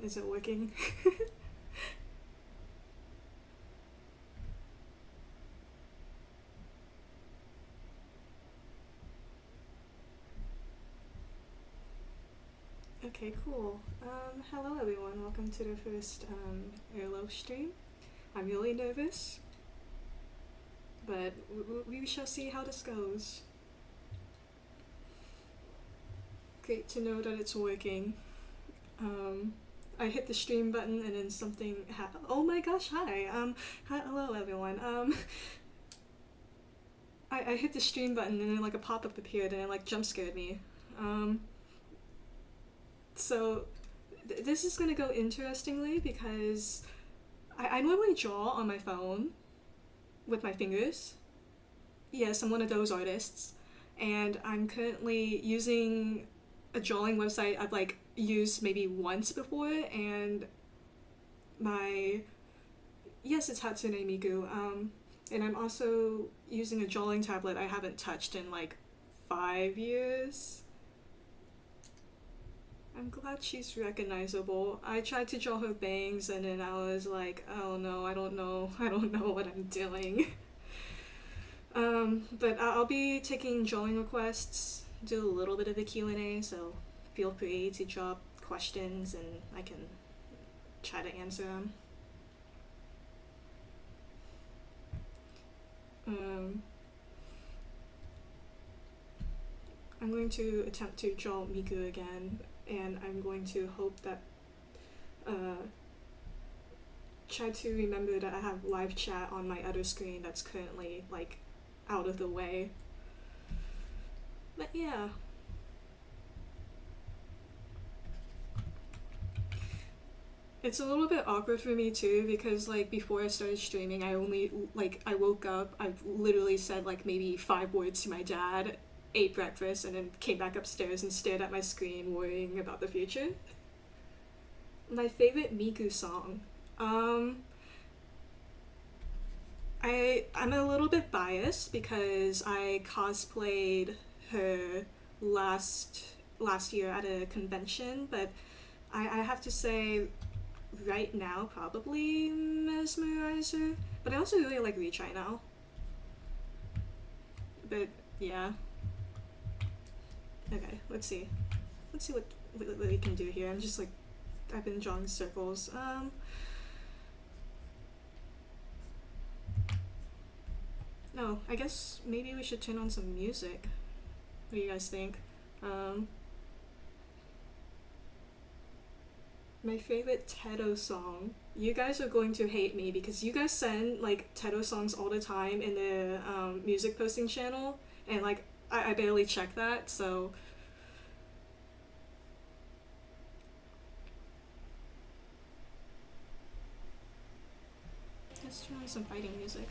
Is it working? Okay, cool. Hello everyone. Welcome to the first Airloaf stream. I'm really nervous, but we shall see how this goes. Great to know that it's working. I hit the stream button and then something oh my gosh, hi. Hello everyone. I hit the stream button and then like a pop-up appeared and it like jump scared me. So this is gonna go interestingly because I normally draw on my phone with my fingers. Yes, I'm one of those artists. And I'm currently using a drawing website I've like used maybe once before, and my yes, it's Hatsune Miku. And I'm also using a drawing tablet I haven't touched in like 5 years. I'm glad she's recognizable. I tried to draw her bangs and then I was like, oh no, I don't know what I'm doing. But I'll be taking drawing requests, do a little bit of a Q&A, so feel free to drop questions and I can try to answer them. I'm going to attempt to draw Miku again, and I'm going to hope that try to remember that I have live chat on my other screen that's currently like out of the way. But yeah. It's a little bit awkward for me too because like before I started streaming I woke up, I literally said like maybe 5 words to my dad, ate breakfast, and then came back upstairs and stared at my screen worrying about the future. My favorite Miku song. I'm a little bit biased because I cosplayed her last year at a convention, but I have to say right now probably Mesmerizer, but I also really like Retry now. But yeah. Okay, let's see what we can do here. I'm just like, I've been drawing circles. No, I guess maybe we should turn on some music. What do you guys think? My favorite Teto song. You guys are going to hate me because you guys send like Teto songs all the time in the music posting channel, and like I barely check that, so let's turn on some fighting music.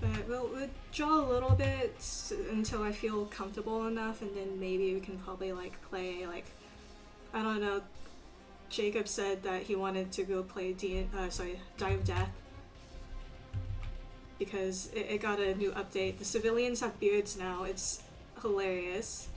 But we'll draw a little bit until I feel comfortable enough, and then maybe we can probably like play like, I don't know. Jacob said that he wanted to go play Die of Death because it got a new update. The civilians have beards now. It's hilarious.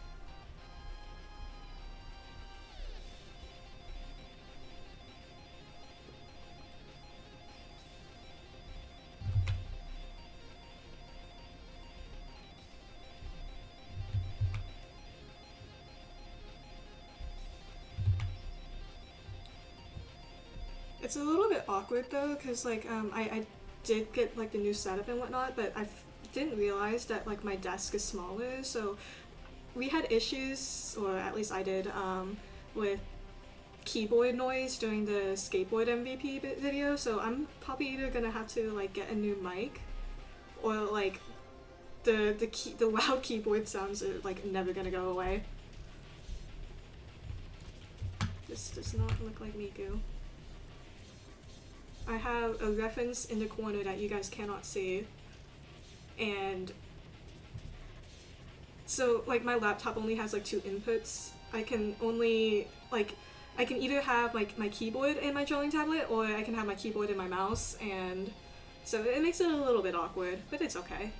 It's a little bit awkward though, because like I did get like the new setup and whatnot, but I didn't realize that like my desk is smaller, so we had issues, or at least I did, with keyboard noise during the skateboard MVP video, so I'm probably either gonna have to like get a new mic, or like the loud keyboard sounds are like never gonna go away. This does not look like Miku. I have a reference in the corner that you guys cannot see, and so like my laptop only has like 2 inputs. I can only like, I can either have like my keyboard in my drawing tablet, or I can have my keyboard in my mouse, and So it makes it a little bit awkward, but it's okay.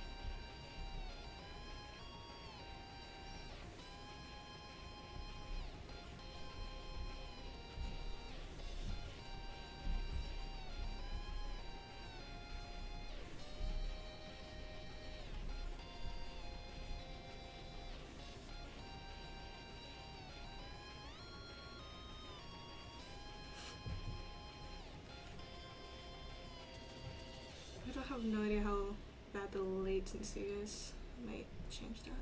I have no idea how bad the latency is. I might change that.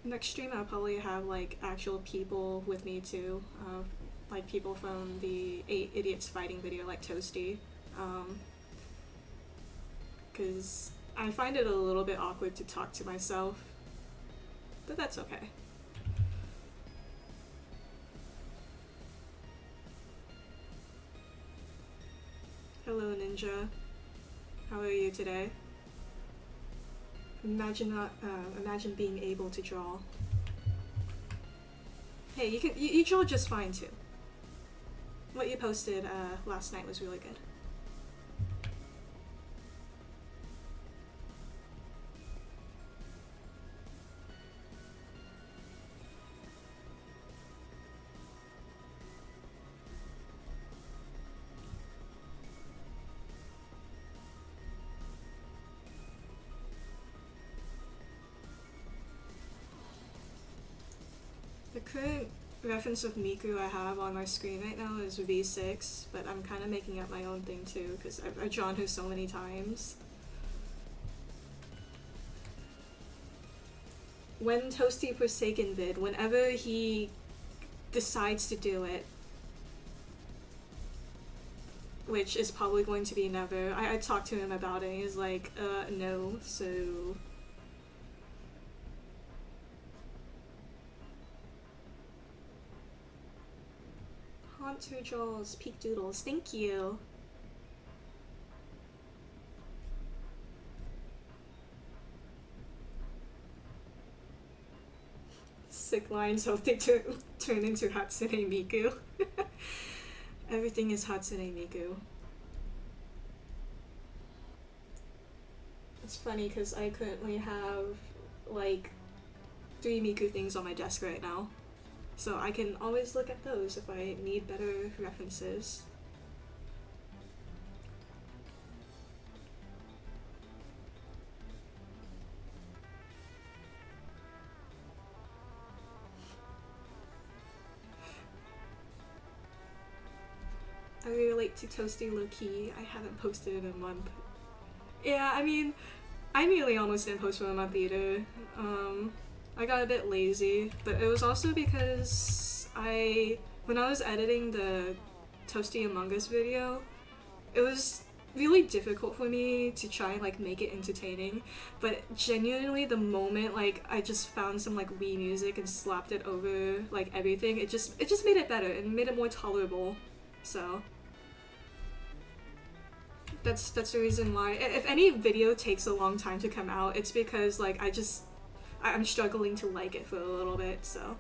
Next stream I'll probably have like actual people with me too, like people from the 8 Idiots Fighting video like Toasty, because I find it a little bit awkward to talk to myself, but that's okay. Hello Ninja, how are you today? Imagine being able to draw. Hey, you draw just fine too. What you posted last night was really good. The current reference of Miku I have on my screen right now is V6, but I'm kind of making up my own thing too, because I've drawn her so many times. When Toasty Forsaken vid, whenever he decides to do it, which is probably going to be never, I talked to him about it and he's like, no, so... Haunter draws Peak Doodles, thank you! Sick lines hoping to turn into Hatsune Miku. Everything is Hatsune Miku. It's funny because I currently have like 3 Miku things on my desk right now. So I can always look at those if I need better references. I relate to Toasty low-key. I haven't posted in a month. Yeah, I mean, I nearly almost didn't post for a month either. I got a bit lazy, but it was also because when I was editing the Toasty Among Us video, it was really difficult for me to try and like make it entertaining, but genuinely the moment like I just found some like Wii music and slapped it over like everything, it just made it better and made it more tolerable. So that's the reason why if any video takes a long time to come out, it's because like I'm struggling to like it for a little bit. So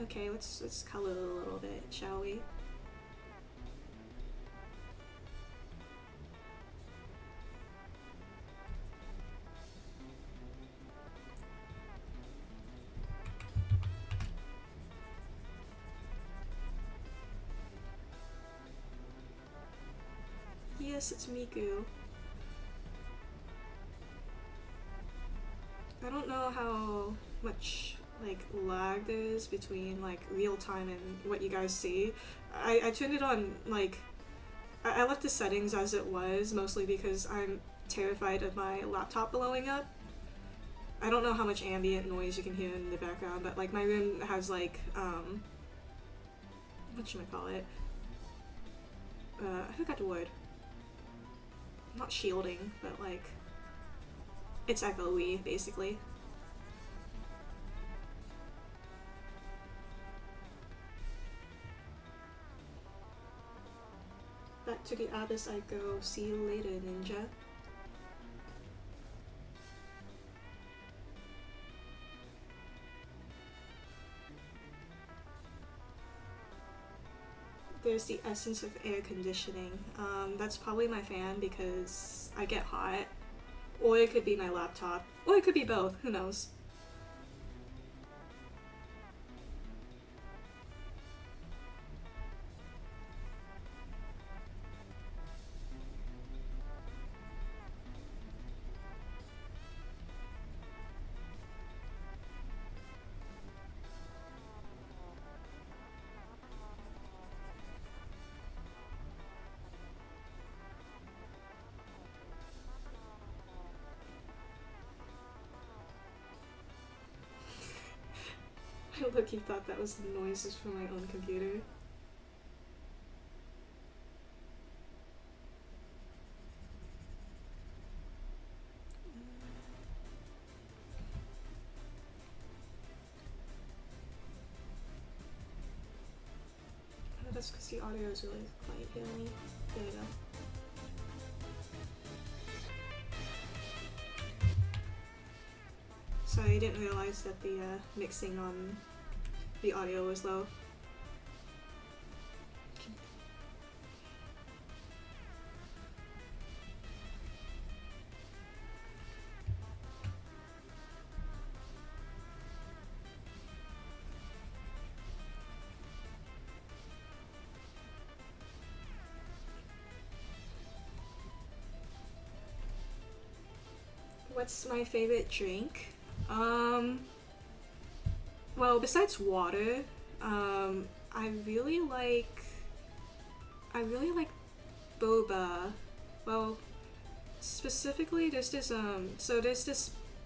okay, let's color a little bit, shall we? Yes, it's Miku. I don't know how much like lag there is between like real time and what you guys see. I turned it on like I left the settings as it was, mostly because I'm terrified of my laptop blowing up. I don't know how much ambient noise you can hear in the background, but like my room has like whatchamacallit? I forgot the word. not shielding, but like it's echoey basically. Back to the abyss I go. See you later, ninja. There's the essence of air conditioning. That's probably my fan because I get hot. Or it could be my laptop. Or it could be both. Who knows? I look, you thought that was the noises from my own computer. Oh, that's because the audio is really quiet here. There you go. Sorry, I didn't realize that the mixing on the audio was low. What's my favorite drink? Well, besides water, I really like boba. Well, specifically there's this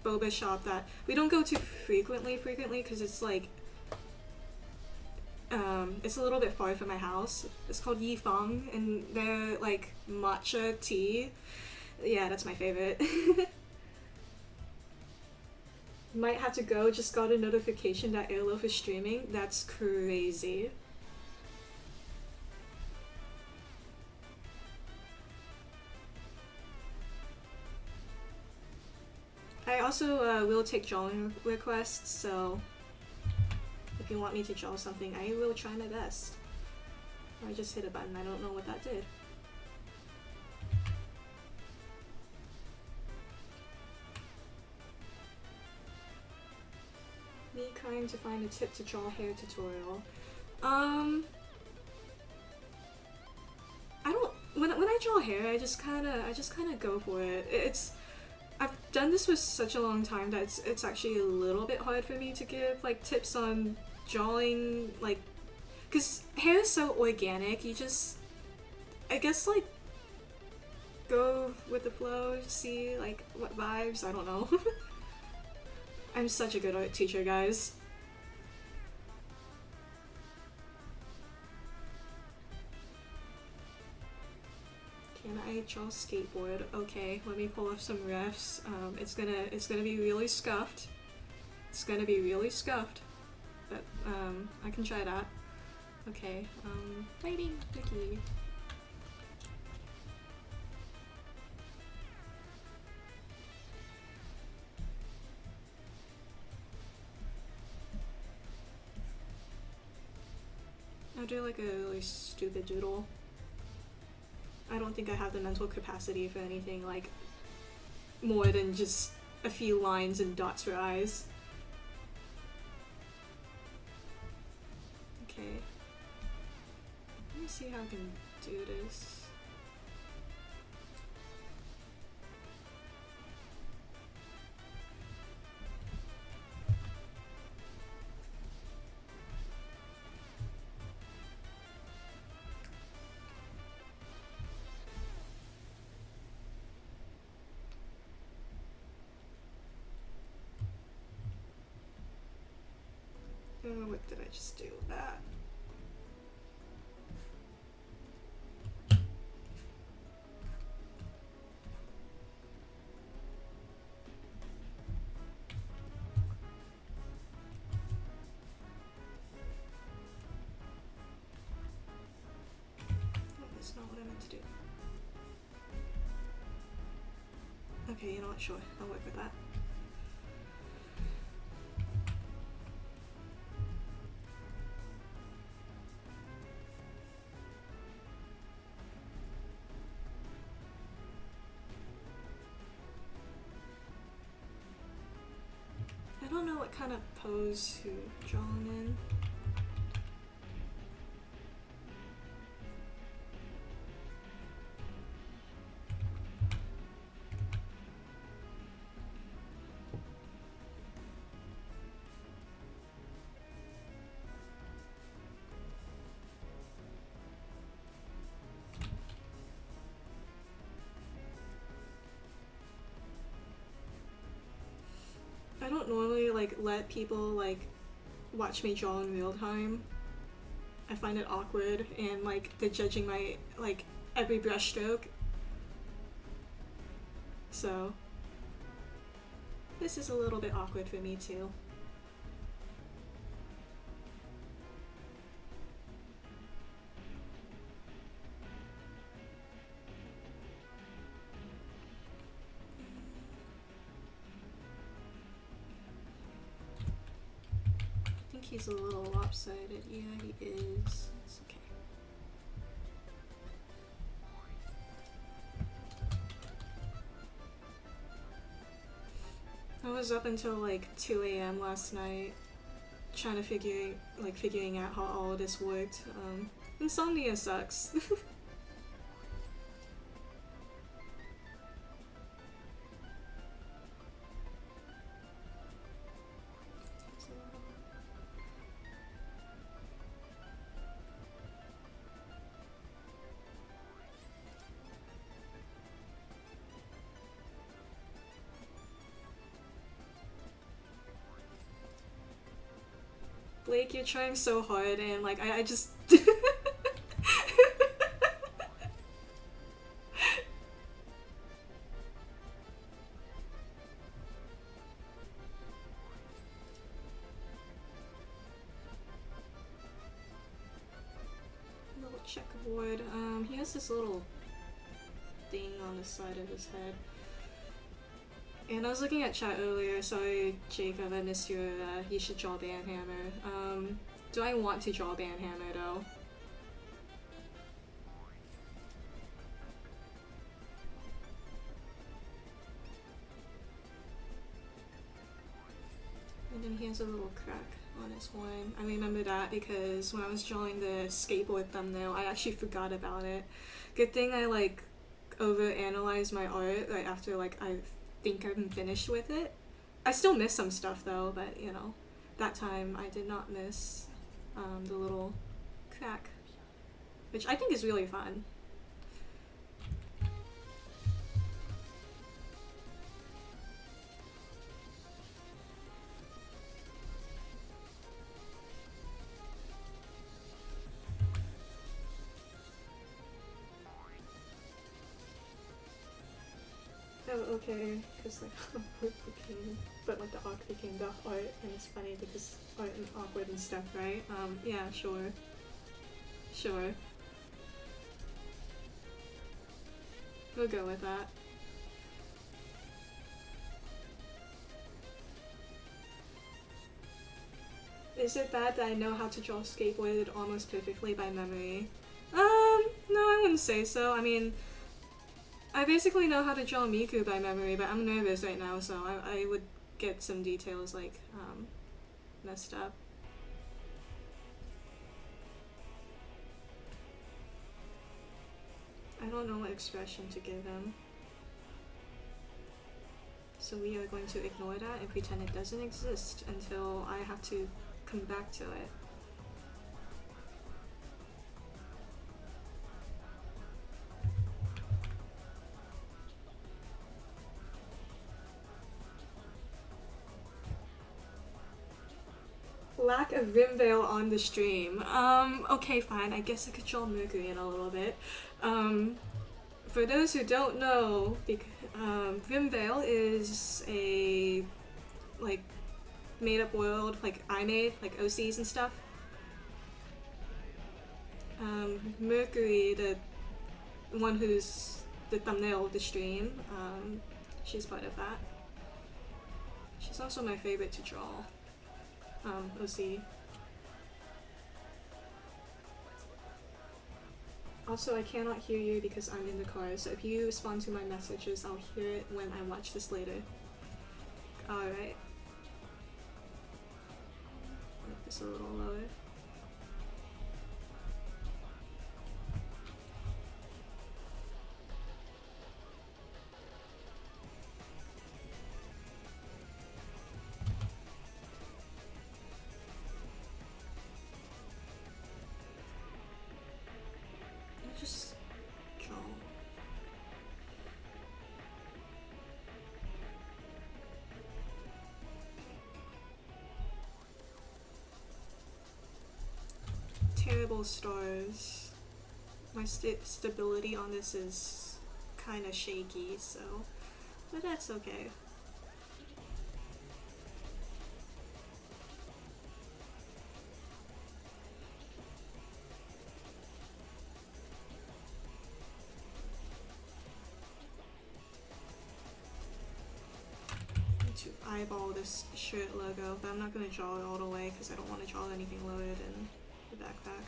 boba shop that we don't go to frequently because it's like it's a little bit far from my house. It's called Yifeng and they're like matcha tea. Yeah, that's my favorite. Might have to go, just got a notification that Airloaf is streaming. That's crazy. I also will take drawing requests, so if you want me to draw something, I will try my best. I just hit a button, I don't know what that did. Me trying to find a tip to draw hair tutorial. I don't. When I draw hair, I just kind of go for it. I've done this for such a long time that it's actually a little bit hard for me to give like tips on drawing, like, cause hair is so organic. You just, I guess, like, go with the flow, see like what vibes. I don't know. I'm such a good art teacher, guys. Can I draw skateboard? Okay, let me pull up some refs. It's gonna be really scuffed. It's gonna be really scuffed, but I can try that. Okay, fighting Vicky. I'll do like a really stupid doodle. I don't think I have the mental capacity for anything like more than just a few lines and dots for eyes. Okay. Let me see how I can do this. Oh, what did I just do? That. I meant to do? Okay, you know what? Sure, I'll work with that. I don't know what kind of pose to draw him in. I don't normally like let people like watch me draw in real time. I find it awkward and like they're judging my like every brush stroke. So this is a little bit awkward for me too. I think he's a little lopsided. Yeah, he is. It's okay. I was up until like 2 a.m. last night trying to figuring out how all of this worked. Insomnia sucks. Blake, you're trying so hard and like I just little checkerboard. He has this little thing on the side of his head. And I was looking at chat earlier, sorry Jacob, I missed your you should draw Banhammer. Do I want to draw Banhammer though? And then he has a little crack on his horn. I remember that because when I was drawing the skateboard thumbnail, I actually forgot about it. Good thing I like overanalyzed my art right after like I think I'm finished with it. I still miss some stuff though, but you know, that time I did not miss the little crack, which I think is really fun. Oh, okay, because like art became, but like the arc became the art, and it's funny because art and awkward and stuff, right? Yeah, sure. Sure. We'll go with that. Is it bad that I know how to draw skateboard almost perfectly by memory? No, I wouldn't say so. I mean, I basically know how to draw Miku by memory, but I'm nervous right now, so I would get some details like messed up. I don't know what expression to give him. So we are going to ignore that and pretend it doesn't exist until I have to come back to it. Lack of Rimvale on the stream. Okay, fine. I guess I could draw Mercury in a little bit. For those who don't know, Rimvale is a like made-up world, like I made, like OCs and stuff. Mercury, the one who's the thumbnail of the stream, she's part of that. She's also my favorite to draw. OC. Also, I cannot hear you because I'm in the car, so if you respond to my messages, I'll hear it when I watch this later. Alright. Make this a little lower. Just draw. Terrible stars. My stability on this is kind of shaky, so, but that's okay. To eyeball this shirt logo, but I'm not going to draw it all the way because I don't want to draw anything lower than the backpack.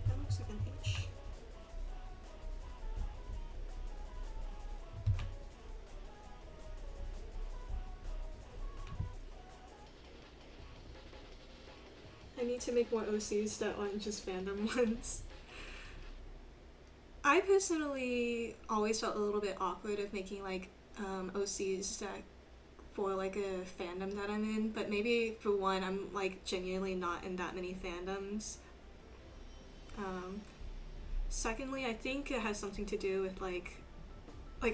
That looks like an H. I need to make more OCs that aren't just fandom ones. I personally always felt a little bit awkward of making like OCs that for like a fandom that I'm in, but maybe for one, I'm like genuinely not in that many fandoms. Secondly, I think it has something to do with like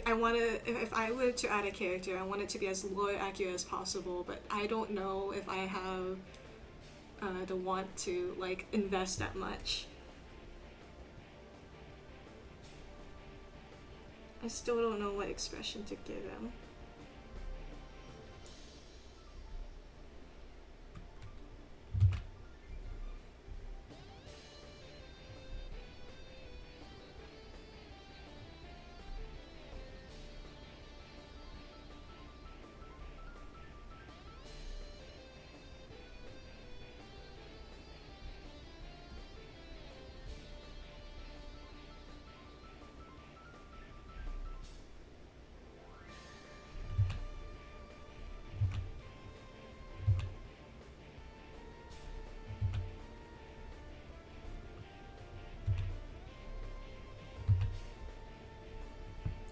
I want to, if I were to add a character, I want it to be as lore accurate as possible, but I don't know if I have the want to like invest that much. I still don't know what expression to give him.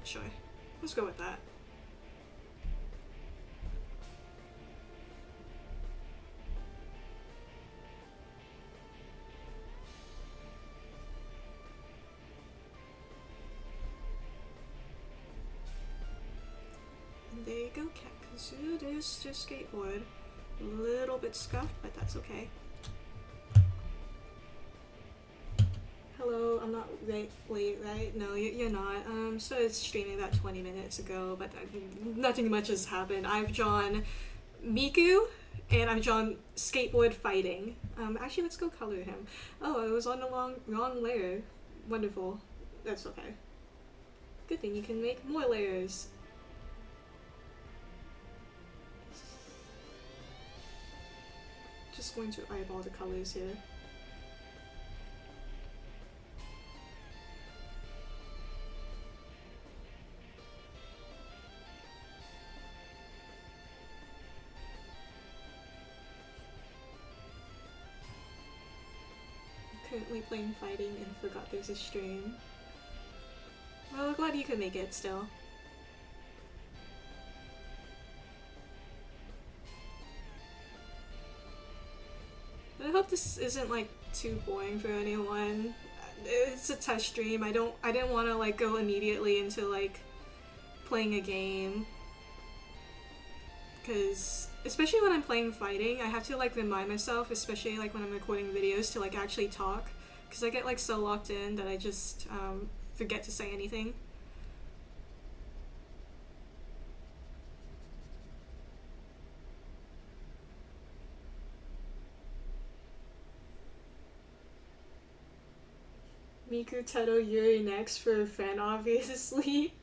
Sure, let's go with that. And there you go, Cat Kazoo. There's your skateboard. A little bit scuffed, but that's okay. Hello, I'm not late, right? No, you're not. Started streaming about 20 minutes ago, but nothing much has happened. I've drawn Miku, and I've drawn skateboard fighting. Actually, let's go color him. Oh, I was on the wrong layer. Wonderful. That's okay. Good thing you can make more layers. Just going to eyeball the colors here. Currently playing fighting and forgot there's a stream. Well, glad you could make it still. I hope this isn't like too boring for anyone. It's a test stream. I didn't want to like go immediately into like playing a game. because especially when I'm playing fighting, I have to like remind myself, especially like when I'm recording videos, to like actually talk, because I get like so locked in that I just forget to say anything. Miku, Teto, Yuri next for a fan, obviously.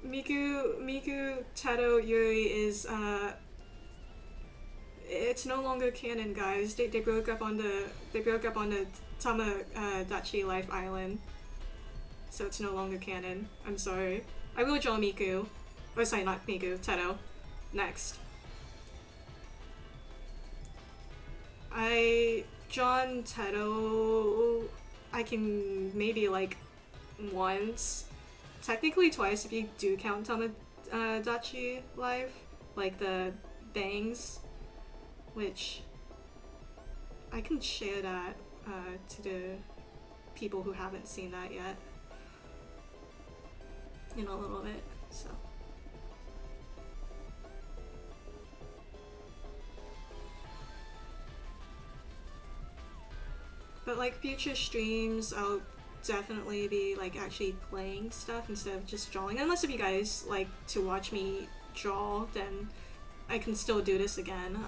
Miku, Teto, Yuri is it's no longer canon, guys. They broke up on the Tamagotchi Life Island, so it's no longer canon. I'm sorry. I will draw Miku, or sorry, not Miku, Teto, next. John Teto, I can maybe like once, technically twice if you do count Tamagotchi Life, like the bangs, which I can share that to the people who haven't seen that yet in a little bit, so. But like future streams, I'll definitely be like actually playing stuff instead of just drawing. Unless if you guys like to watch me draw, then I can still do this again.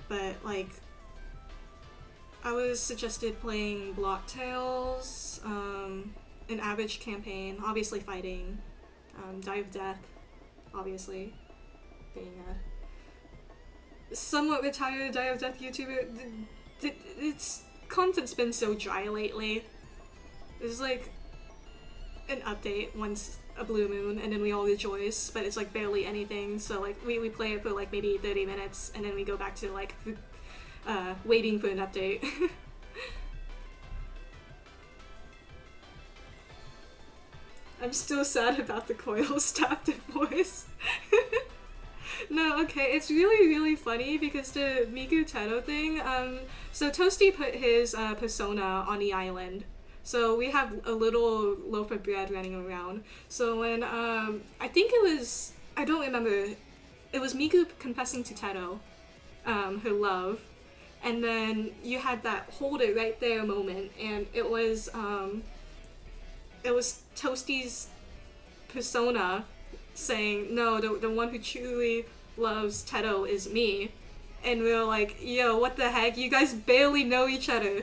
But like, I was suggested playing Block Tales, an average campaign, obviously fighting, Die of Death, obviously being a somewhat retired Die of Death YouTuber. Its content's been so dry lately. There's like an update once a blue moon and then we all rejoice, but it's like barely anything, so like we play it for like maybe 30 minutes and then we go back to like waiting for an update. I'm still sad about the coil stabbed voice. No, okay, it's really funny because the Miku Teto thing, so Toasty put his persona on the island. So we have a little loaf of bread running around. So when, I think it was, I don't remember, it was Miku confessing to Teto, her love. And then you had that hold it right there moment, and it was Toasty's persona saying, no, the one who truly loves Teto is me. And we were like, yo, what the heck? You guys barely know each other.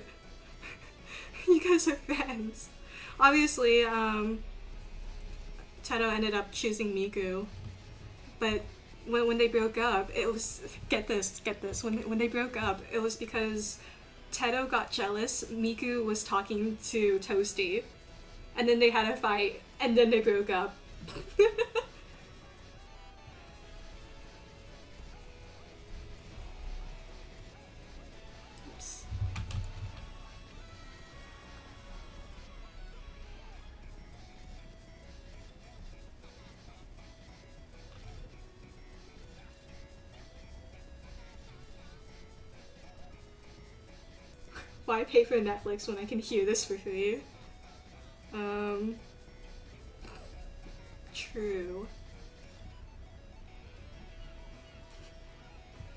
You guys are fans. Obviously, Teto ended up choosing Miku. But when they broke up, it was, get this, when they broke up, it was because Teto got jealous Miku was talking to Toasty. And then they had a fight, and then they broke up. Oops. Why pay for Netflix when I can hear this for free? True.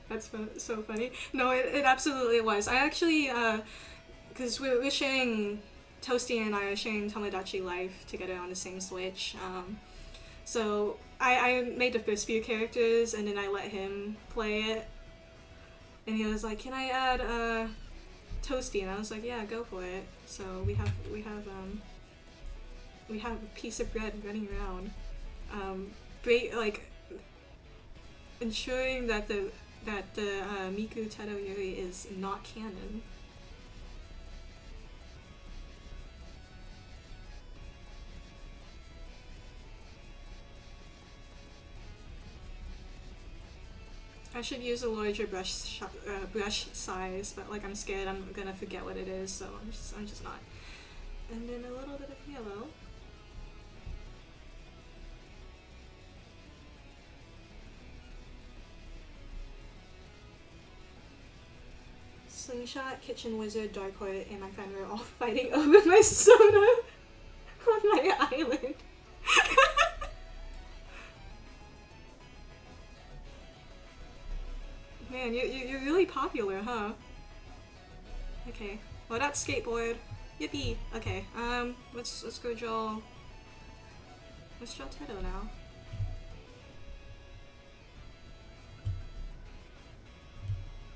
That's so funny. No, it absolutely was. I actually, because we're sharing, Toasty and I are sharing Tomodachi Life together on the same Switch. So I made the first few characters and then I let him play it. And he was like, can I add, Toasty? And I was like, yeah, go for it. So we have a piece of bread running around. Like, ensuring that the Miku Teto Yuri is not canon. I should use a larger brush size, but like I'm scared I'm gonna forget what it is, so I'm just not. And then a little bit of yellow. Slingshot, Kitchen Wizard, Dark Heart, and my friend were all fighting over my soda. my island. Man, you're really popular, huh? Okay. Well, that's skateboard. Yippee. Okay. Let's go draw. Let's draw Teto now.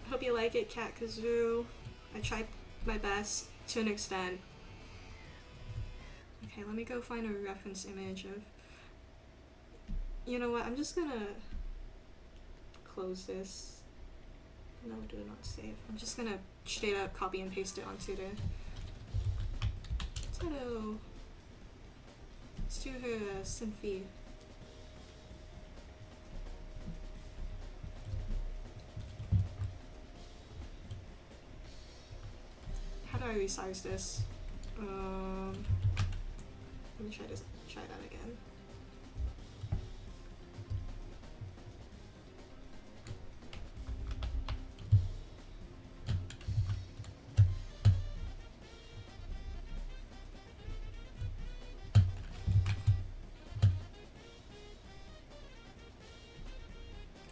Hope you like it, Cat Kazoo. I tried my best to an extent. Okay, let me go find a reference image of. You know what? I'm just gonna close this. No, do not save. I'm just gonna straight up copy and paste it onto the Teto. Let's do her Synthie. How do I resize this? Let me try that again.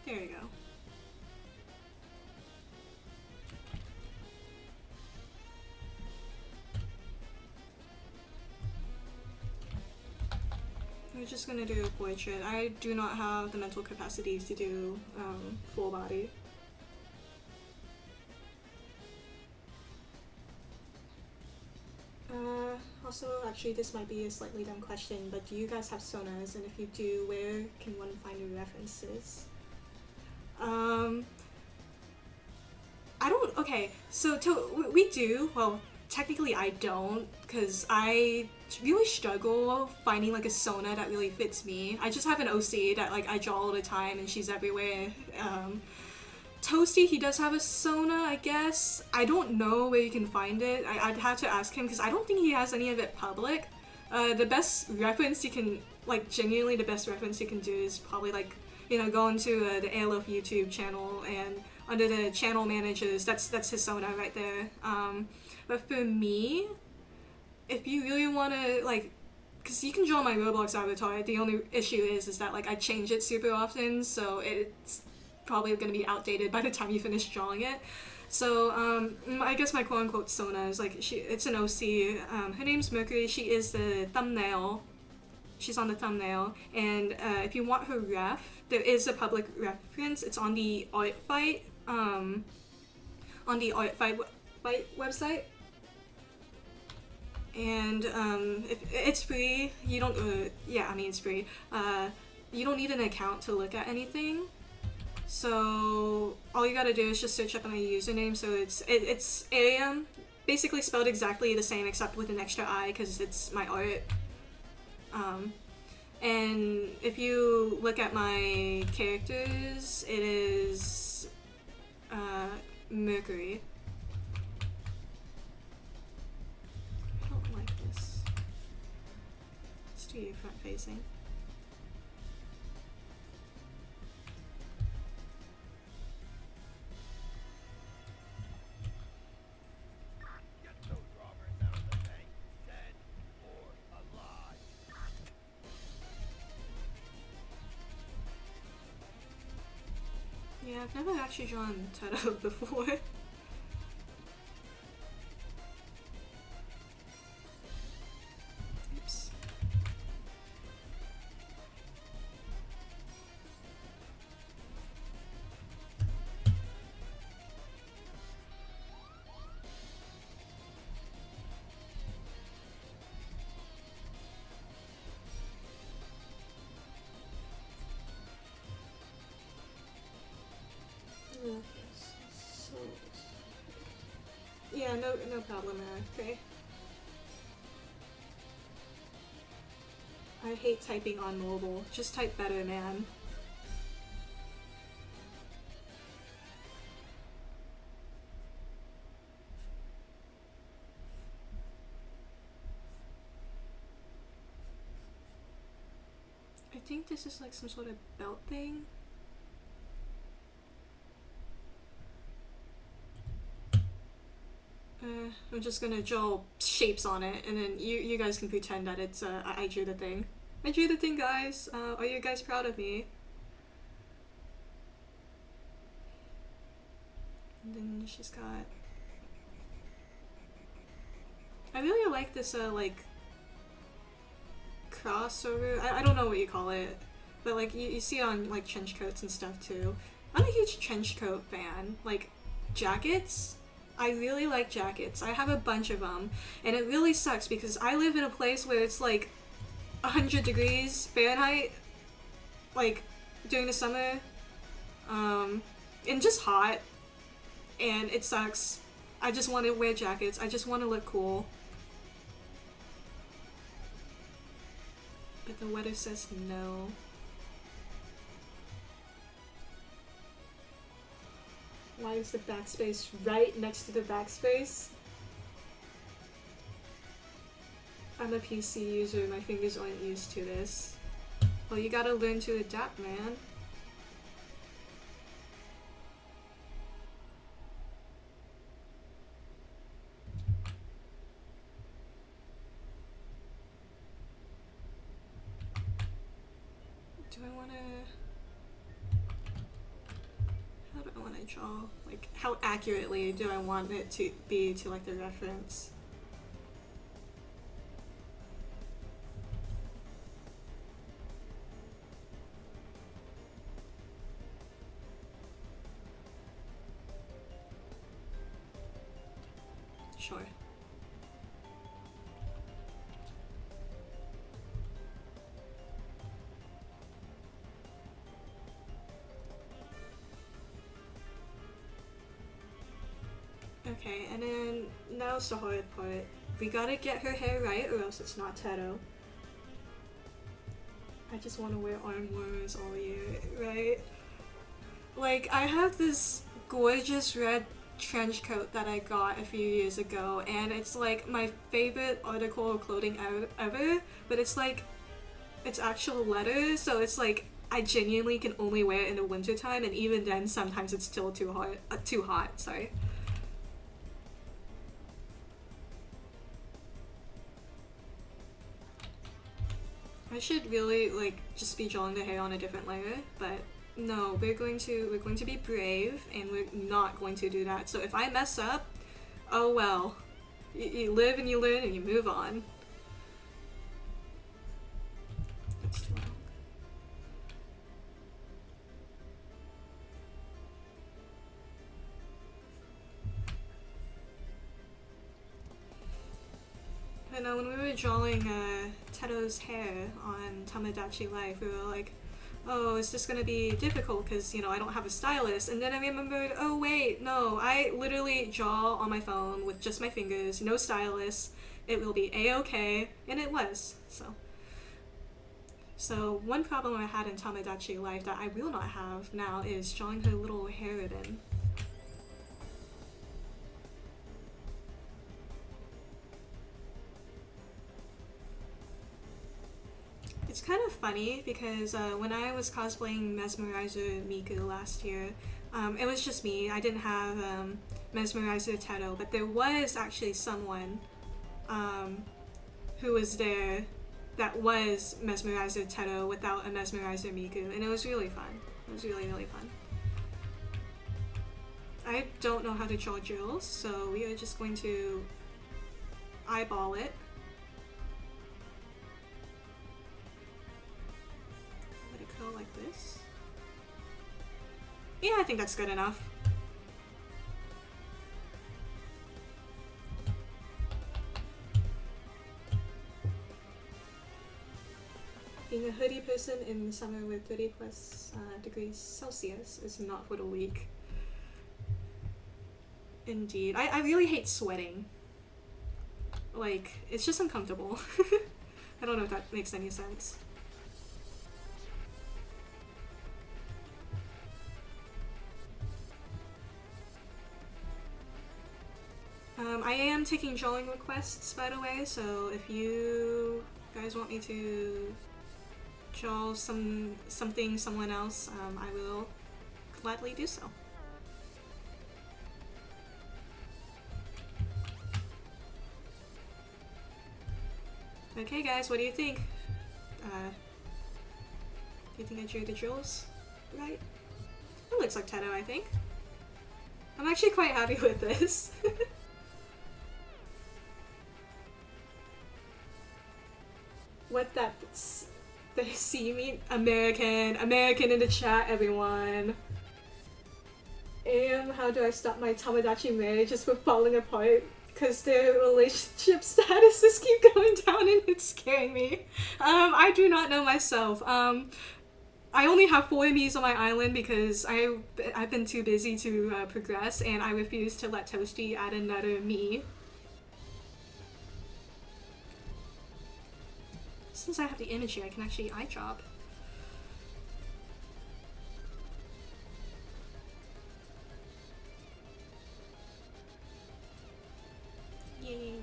There you go. We're just gonna do a portrait. I do not have the mental capacity to do full body. Also, actually, this might be a slightly dumb question, but do you guys have sonas? And if you do, where can one find your references? I don't. Okay, so we do. Well, technically, I don't, because I really struggle finding like a Sona that really fits me. I just have an OC that like I draw all the time, and she's everywhere. Toasty, he does have a Sona, I guess. I don't know where you can find it. I'd have to ask him because I don't think he has any of it public. The best reference you can, like genuinely the best reference you can do is probably like, you know, go into the ALF YouTube channel and under the channel managers, that's his Sona right there. But for me, if you really want to like, because you can draw my Roblox avatar, the only issue is that like I change it super often, so it's probably going to be outdated by the time you finish drawing it. So I guess my quote-unquote Sona is like, it's an OC. Her name's Mercury. She is the thumbnail. She's on the thumbnail. And if you want her ref, there is a public reference. It's on the Artfight, on the Artfight website. And if it's free, you don't, yeah, I mean it's free. You don't need an account to look at anything. So all you gotta do is just search up my username. So it's Ariam, basically spelled exactly the same except with an extra I because it's my art. And if you look at my characters, it is Mercury. I don't like this. Let's do you front facing. Yeah, I've never actually drawn Teto before. Oops. So, yeah, no problem, okay. I hate typing on mobile. Just type better, man. I think this is like some sort of belt thing. I'm just gonna draw shapes on it, and then you guys can pretend that it's I drew the thing. I drew the thing, guys. Are you guys proud of me? And then she's got. I really like this like crossover. I don't know what you call it, but like you see it on like trench coats and stuff too. I'm a huge trench coat fan. Like jackets. I really like jackets. I have a bunch of them, and it really sucks because I live in a place where it's like 100 degrees Fahrenheit, like during the summer, and just hot, and it sucks. I just want to wear jackets. I just want to look cool. But the weather says no. Why is the backspace right next to the backspace? I'm a PC user, my fingers aren't used to this. Well, you gotta learn to adapt, man. Do I wanna... How do I wanna draw? Like, how accurately do I want it to be to like the reference? Sure. Okay, and then now's the hard part. We gotta get her hair right or else it's not Teto. I just want to wear arm warmers all year, right? Like, I have this gorgeous red trench coat that I got a few years ago, and it's like my favorite article of clothing ever, but it's like, it's actual leather, so it's like, I genuinely can only wear it in the wintertime, and even then, sometimes it's still too hot, sorry. I should really like just be drawing the hair on a different layer, but no, we're going to be brave, and we're not going to do that. So if I mess up, oh well. You live and you learn and you move on. That's too long. I know when we were drawing Teto's hair on Tamagotchi Life, we were like, oh, is this gonna be difficult because, you know, I don't have a stylus? And then I remembered, oh wait, no, I literally draw on my phone with just my fingers, no stylus. It will be a-okay, and it was, so. So one problem I had in Tamagotchi Life that I will not have now is drawing her little hair ribbon. It's kind of funny because when I was cosplaying Mesmerizer Miku last year, it was just me. I didn't have Mesmerizer Teto, but there was actually someone who was there that was Mesmerizer Teto without a Mesmerizer Miku, and it was really fun. It was really, really fun. I don't know how to draw drills, so we are just going to eyeball it. Like this. Yeah, I think that's good enough. Being a hoodie person in summer with 30 plus degrees Celsius is not for the weak. Indeed. I really hate sweating. Like, it's just uncomfortable. I don't know if that makes any sense. I am taking drawing requests, by the way, so if you guys want me to draw someone else, I will gladly do so. Okay, guys, what do you think? Do you think I drew the drills right? It looks like Teto, I think. I'm actually quite happy with this. What that they see me? American in the chat, everyone. How do I stop my Tomodachi marriages from falling apart? Because their relationship statuses keep going down and it's scaring me. I do not know myself. I only have 4 Miis on my island because I've been too busy to progress, and I refuse to let Toasty add another Mii. Since I have the image here, I can actually eye drop. Yay.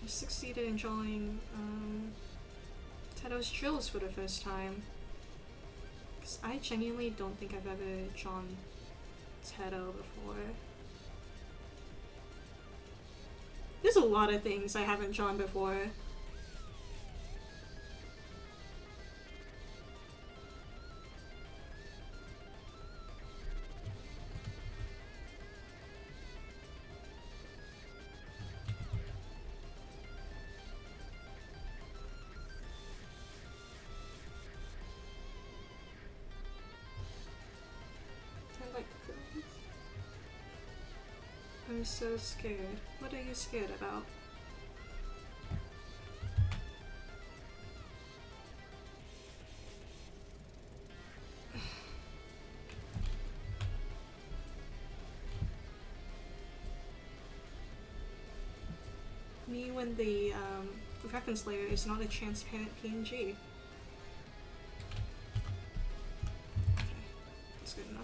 I succeeded in drawing Teto's drills for the first time. Because I genuinely don't think I've ever drawn Teto before. There's a lot of things I haven't drawn before. I'm so scared. What are you scared about? Me when the reference layer is not a transparent PNG. Okay, that's good enough.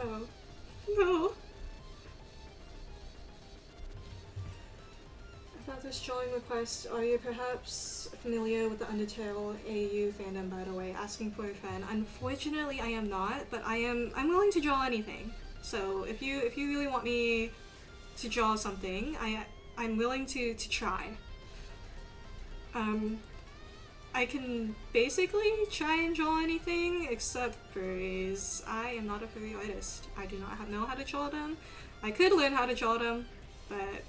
Oh. No. About this drawing request, are you perhaps familiar with the Undertale AU fandom, by the way? Asking for a friend. Unfortunately, I am not, but I'm willing to draw anything. So if you really want me to draw something, I'm willing to try. I can basically try and draw anything except furries. I am not a furry artist. I do not know how to draw them. I could learn how to draw them, but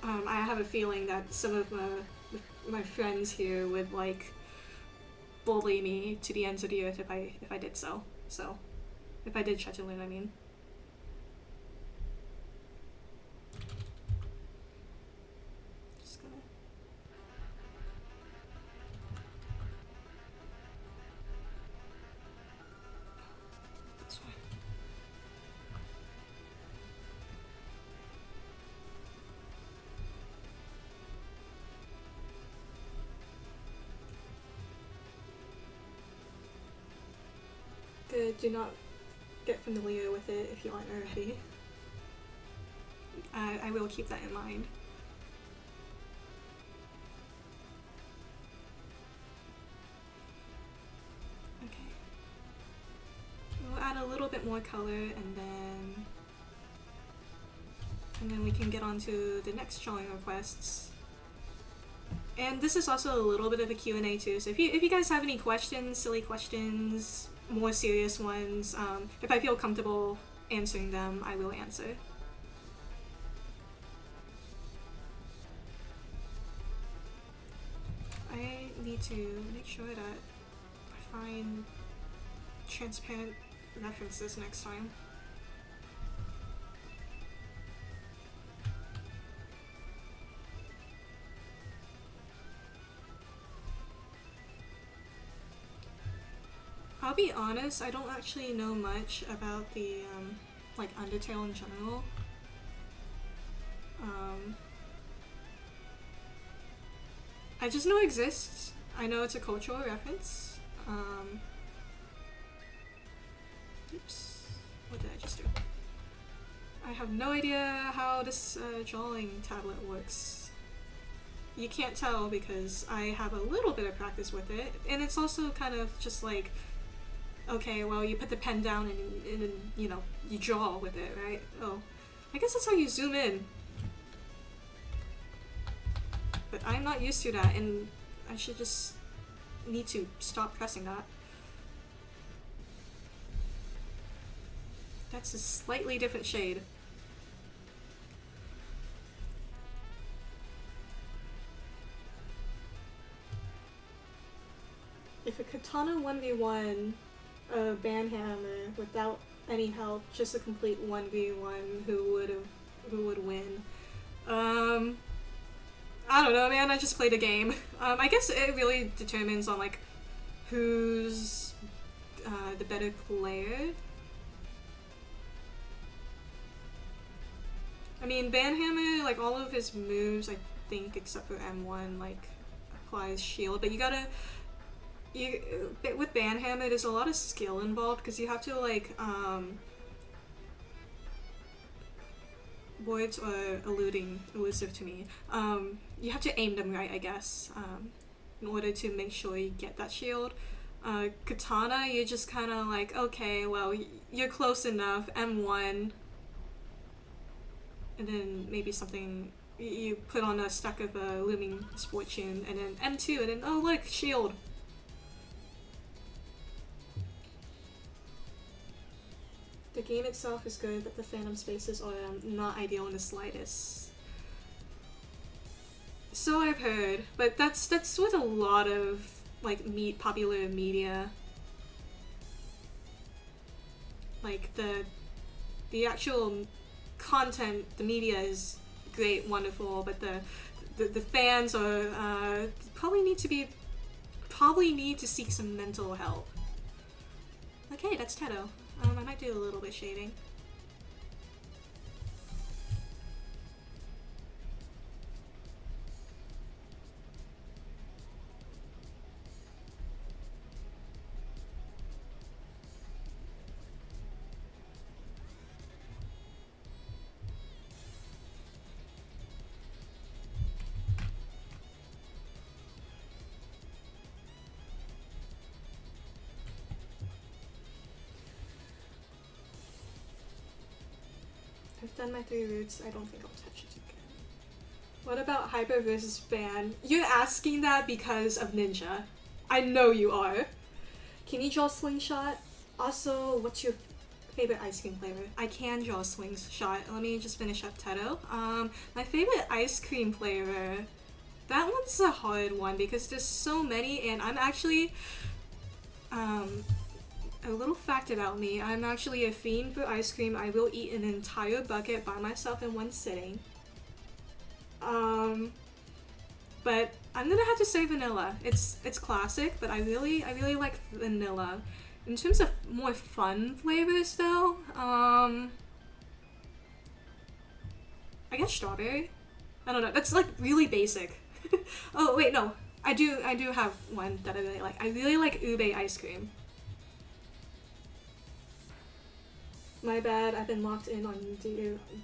I have a feeling that some of my friends here would like bully me to the ends of the earth if I did so. So, if I did try to learn, I mean. Good, do not get familiar with it if you aren't already. I will keep that in mind. Okay. We'll add a little bit more color and then we can get on to the next drawing requests. And this is also a little bit of a Q&A too, so if you guys have any questions, silly questions, more serious ones, if I feel comfortable answering them, I will answer. I need to make sure that I find transparent references next time. I'll be honest, I don't actually know much about the, like, Undertale in general. I just know it exists. I know it's a cultural reference. Oops. What did I just do? I have no idea how this drawing tablet works. You can't tell because I have a little bit of practice with it, and it's also kind of just like, okay, well, you put the pen down and you know, you draw with it, right? Oh, I guess that's how you zoom in. But I'm not used to that, and I should just need to stop pressing that. That's a slightly different shade. If a katana 1v1 a banhammer without any help, just a complete 1v1, who would win? I don't know, man. I just played a game. I guess it really determines on like who's the better player. I mean, banhammer, like all of his moves, I think, except for M1, like applies shield, but you gotta. With banhammer, there's a lot of skill involved because you have to like words are elusive to me. You have to aim them right, I guess, in order to make sure you get that shield. Katana, you're just kind of like, okay, well, you're close enough. M1, and then maybe something. You put on a stack of looming fortune, and then M2, and then oh look, shield. The game itself is good, but the phantom spaces are not ideal in the slightest. So I've heard, but that's with a lot of like popular media. Like the actual content, the media is great, wonderful, but the fans are probably need to seek some mental help. Okay, that's Teto. I might do a little bit shading. I've done my 3 routes. I don't think I'll touch it again. What about Hyper versus Ban? You're asking that because of Ninja. I know you are. Can you draw Slingshot? Also, what's your favorite ice cream flavor? I can draw Slingshot. Let me just finish up Teto. My favorite ice cream flavor. That one's a hard one because there's so many, and I'm actually a little fact about me, I'm actually a fiend for ice cream. I will eat an entire bucket by myself in one sitting. But I'm gonna have to say vanilla. It's classic, but I really like vanilla. In terms of more fun flavors though, I guess strawberry. I don't know, that's like really basic. Oh wait, no. I do have one that I really like. I really like ube ice cream. My bad, I've been locked in on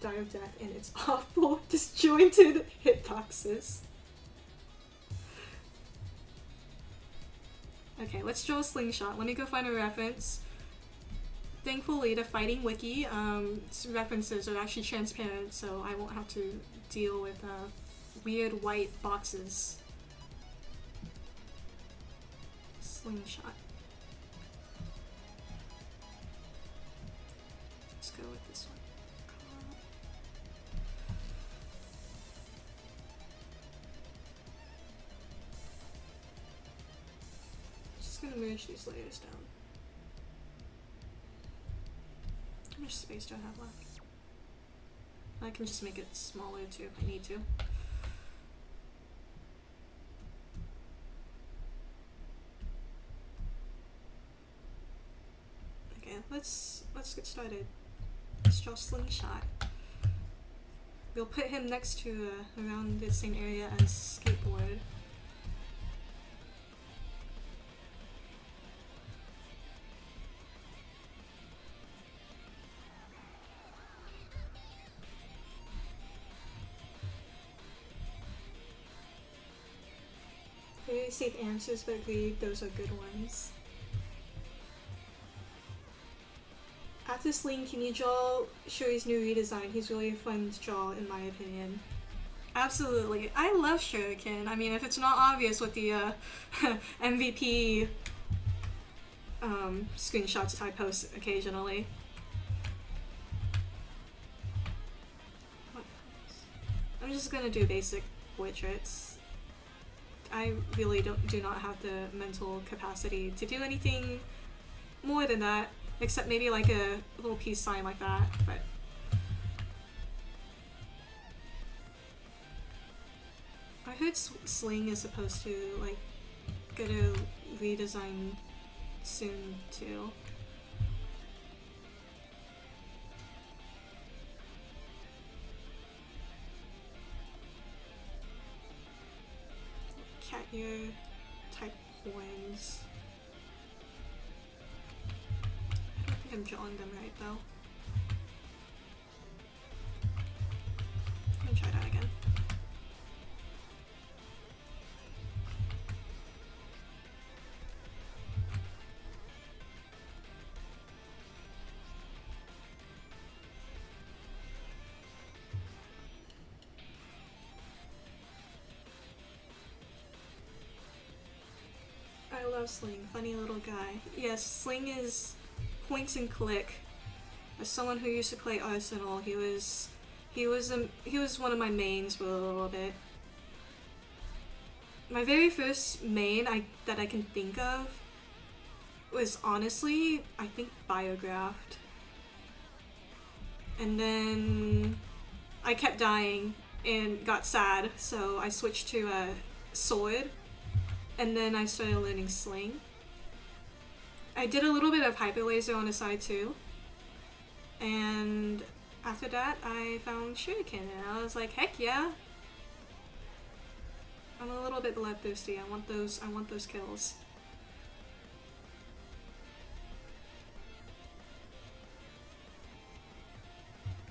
Dire of Death and it's awful, disjointed hitboxes. Okay, let's draw a slingshot. Let me go find a reference. Thankfully, the fighting wiki references are actually transparent, so I won't have to deal with weird white boxes. Slingshot. Let's go with this one. Just gonna merge these layers down. How much space do I have left? I can just make it smaller too if I need to. Okay, let's get started. Let's draw Slingshot. We'll put him next to around the same area as Skateboard. Very safe answers, but agreed, those are good ones. After Sling, can you draw Shuri's new redesign? He's really fun to draw, in my opinion. Absolutely. I love Shuriken. I mean, if it's not obvious with the MVP screenshots I post occasionally. I'm just gonna do basic portraits. I really do not have the mental capacity to do anything more than that, except maybe like a little peace sign like that, but I heard Sling is supposed to like get a redesign soon too. Cat ear type horns. I don't think I'm drawing them right though. Let me try that again. I love Sling, funny little guy. Yes, Sling is points and click. As someone who used to play Arsenal, he was one of my mains for a little bit. My very first main that I can think of was honestly, I think Biographed. And then I kept dying and got sad, so I switched to Sword. And then I started learning Sling. I did a little bit of Hyperlaser on the side too. And after that, I found Shuriken, and I was like, heck yeah! I'm a little bit bloodthirsty. I want those kills.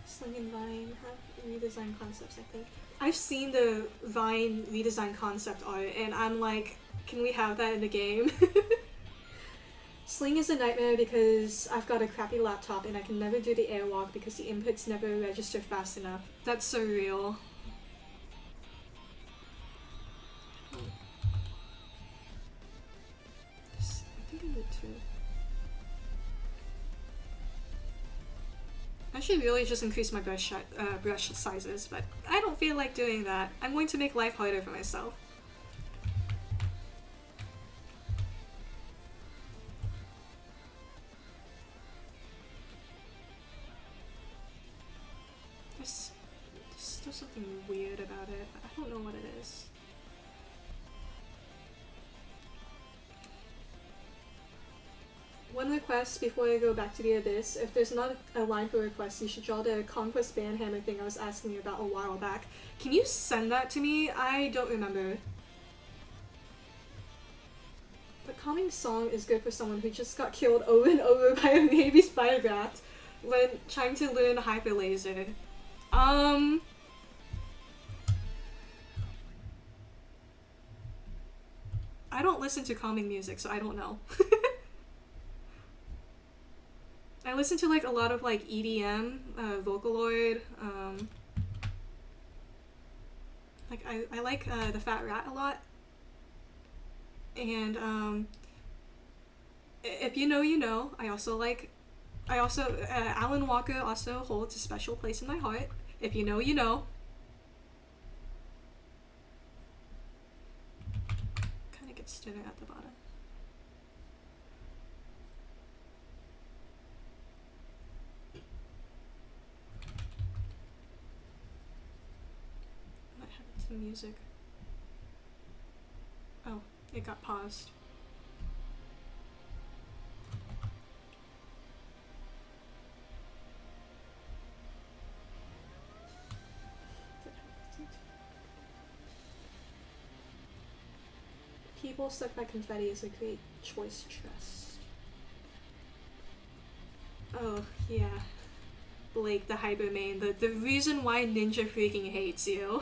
Sling and Vine have redesign concepts, I think. I've seen the Vine redesign concept art, and I'm like, can we have that in the game? Sling is a nightmare because I've got a crappy laptop and I can never do the airwalk because the inputs never register fast enough. That's so real. I think I need to. I should really just increase my brush sizes, but I don't feel like doing that. I'm going to make life harder for myself. There's still something weird about it. I don't know what it is. One request before I go back to the Abyss. If there's not a line for requests, you should draw the Conquest Bandhammer thing I was asking you about a while back. Can you send that to me? I don't remember. The calming song is good for someone who just got killed over and over by a baby Biographed when trying to learn Hyperlaser. I don't listen to calming music, so I don't know. I listen to like a lot of like EDM, Vocaloid, like I like the Fat Rat a lot. And if you know, you know. I also Alan Walker also holds a special place in my heart. If you know, you know. Kind of gets thinner at the bottom. What happened to the music? Oh, it got paused. People stuck by confetti is a great choice trust. Oh, yeah. Blake, the hyper main, the reason why Ninja freaking hates you.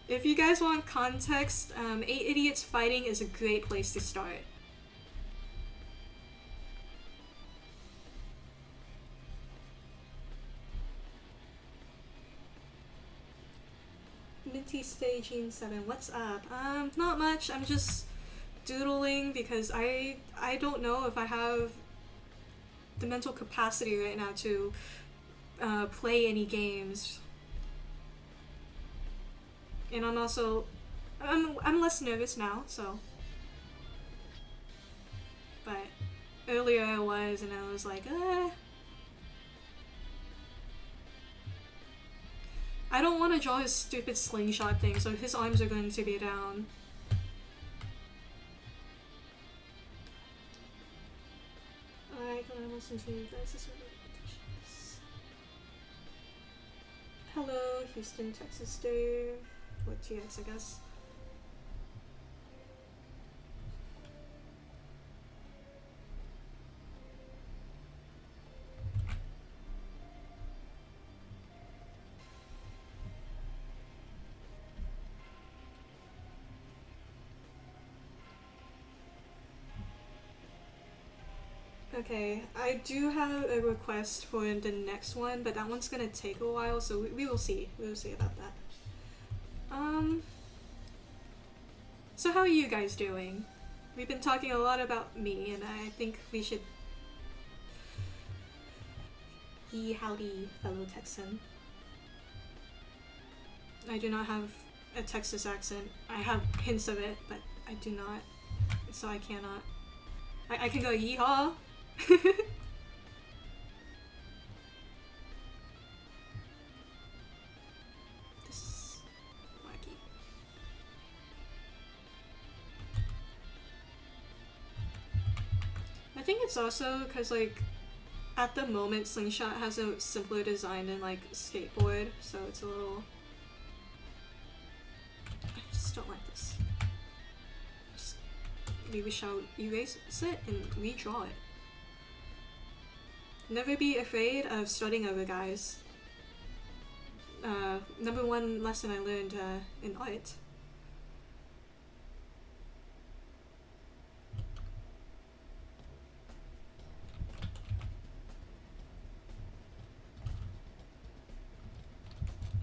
If you guys want context, 8 Idiots Fighting is a great place to start. Minty Staging 7, what's up? Not much. I'm just doodling because I don't know if I have the mental capacity right now to play any games. And I'm also I'm less nervous now, so. But earlier I was, and I was like, I don't want to draw his stupid slingshot thing, so his arms are going to be down. Alright, gonna listen to you guys. Hello, Houston, Texas, Dave. What TX, I guess. Okay, I do have a request for the next one, but that one's gonna take a while, so we will see. We will see about that. So how are you guys doing? We've been talking a lot about me, and I think we should... Howdy, fellow Texan. I do not have a Texas accent. I have hints of it, but I do not. So I cannot. I can go yeehaw. This is wacky. I think it's also because, like, at the moment, Slingshot has a simpler design than, like, Skateboard, so it's a little... I just don't like this. We shall erase it and redraw it. Never be afraid of starting over, guys. Number one lesson I learned in art.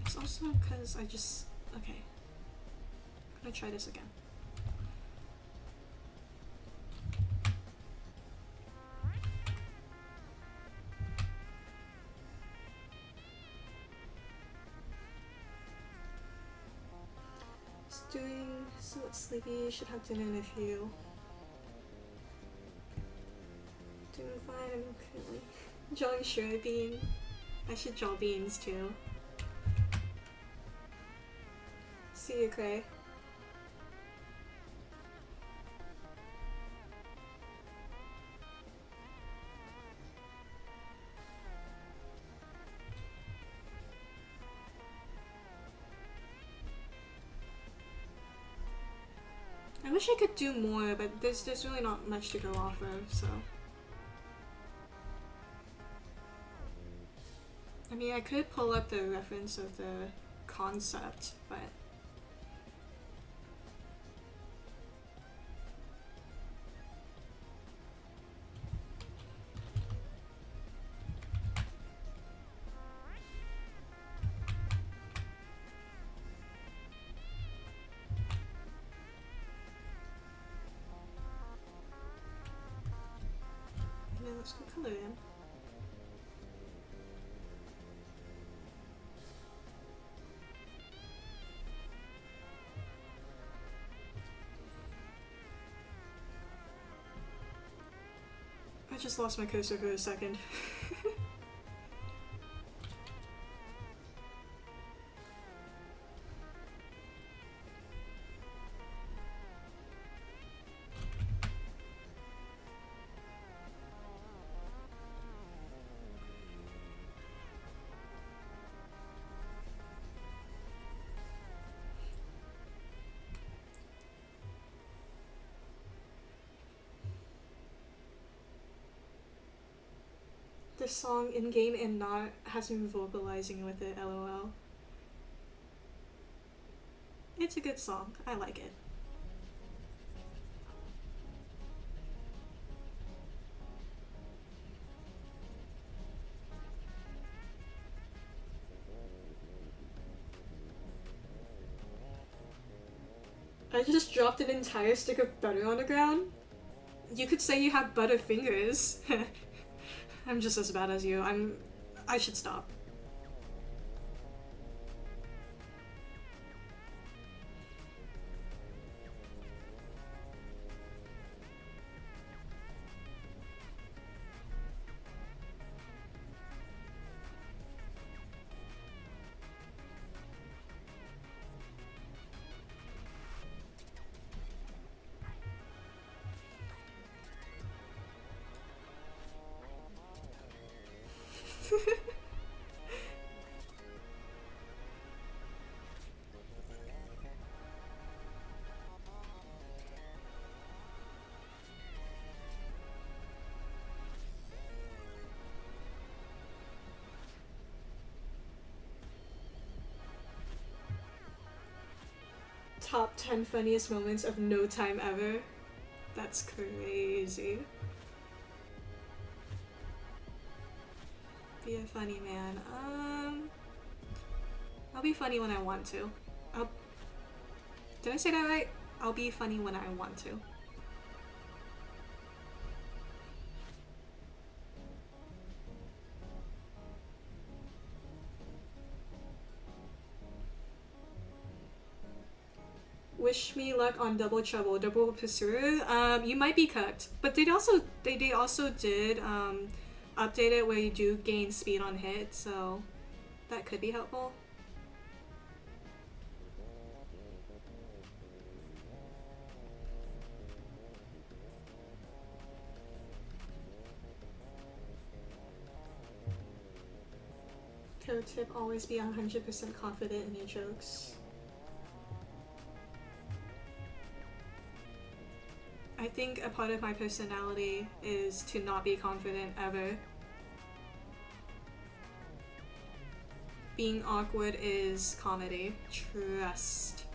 It's also because I just... Okay. I'm gonna try this again. Doing somewhat sleepy, should have dinner in a few. Doing fine, I'm currently drawing sugar bean. I should draw beans too. See you, Cray. I wish I could do more, but there's really not much to go off of, so. I mean, I could pull up the reference of the concept, but... And then let's go color in. I just lost my cursor for a second. The song in-game and not has been vocalizing with it, lol. It's a good song. I like it. I just dropped an entire stick of butter on the ground. You could say you have butter fingers. I'm just as bad as you. I should stop. Top 10 funniest moments of no time ever. That's crazy. Be a funny man. I'll be funny when I want to. Did I say that right? I'll be funny when I want to. Wish me luck on Double Trouble, Double Pursuer. You might be correct, but they also did update it where you do gain speed on hit, so that could be helpful. Pro tip: always be 100% confident in your jokes. I think a part of my personality is to not be confident ever. Being awkward is comedy. Trust.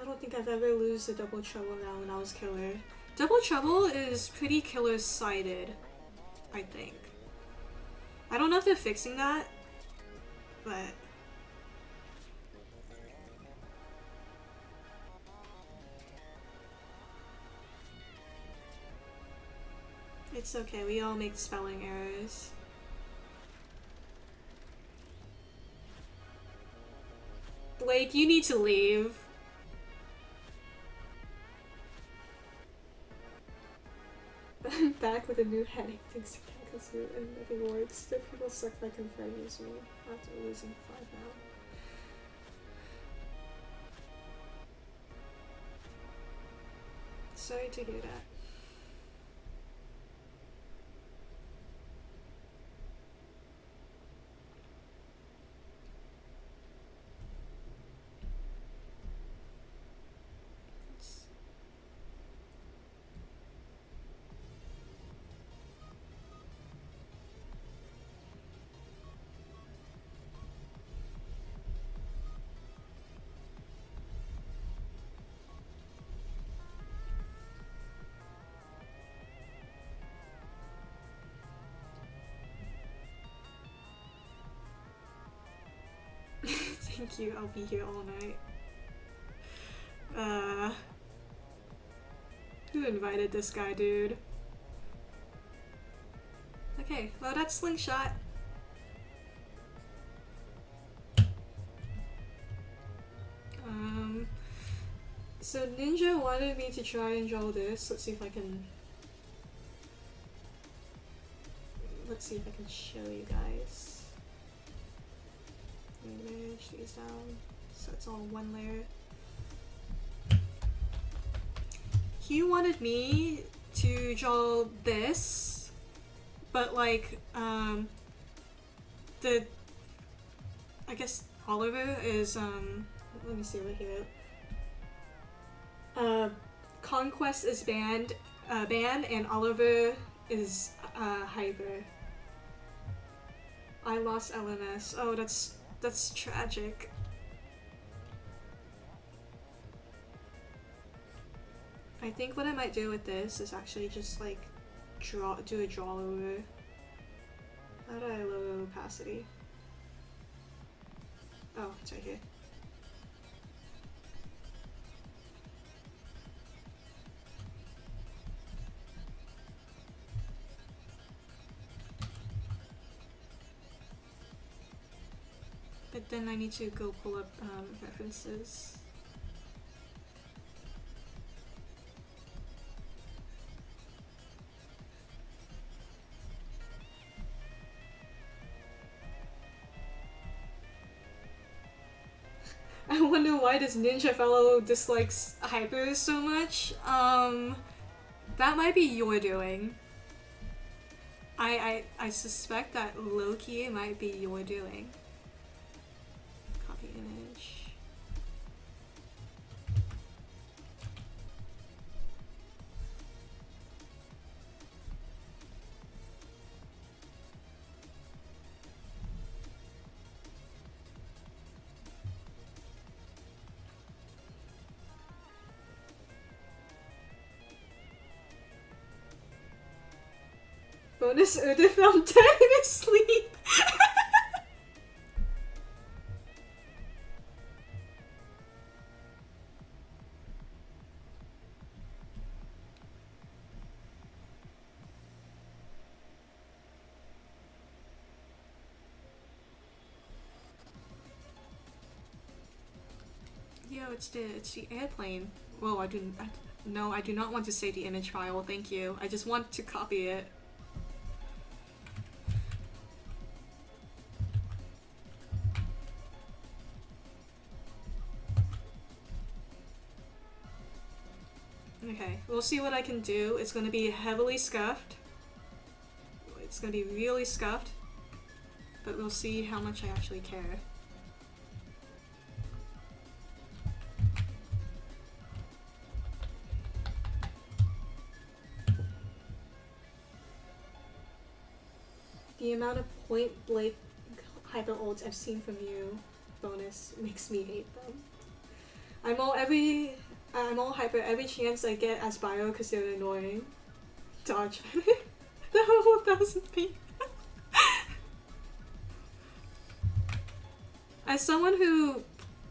I don't think I've ever lose the Double Trouble now when I was killer. Double Trouble is pretty killer-sided, I think. I don't know if they're fixing that, but... it's okay, we all make spelling errors. Blake, you need to leave. I'm back with a new headache thanks to Kakuzu and rewards. Still people suck by confirming me after losing 5 now. Sorry to hear that. Thank you, I'll be here all night. Who invited this guy, dude? Okay, well that's Slingshot. So Ninja wanted me to try and draw this. Let's see if I can show you guys. Image these down so it's all one layer. he wanted me to draw this, but like the I guess Oliver is let me see right here. Conquest is banned, and Oliver is hyper. I lost LMS. Oh, that's tragic. I think what I might do with this is actually just like do a draw over. How do I lower opacity? Oh, it's right here. But then I need to go pull up references. I wonder why this ninja fellow dislikes hyper so much. That might be your doing. I suspect that low-key it might be your doing. Copy image. Bonus Uda found dead in his sleep. Yo, it's the airplane. Whoa, I do not want to save the image file, thank you. I just want to copy it. Okay, we'll see what I can do. It's gonna be heavily scuffed. It's gonna be really scuffed. But we'll see how much I actually care. The amount of point blank hyper ults I've seen from you, bonus, makes me hate them. I'm all hyper every chance I get as bio because they're annoying. Dodge. The whole 1000 feet. As someone who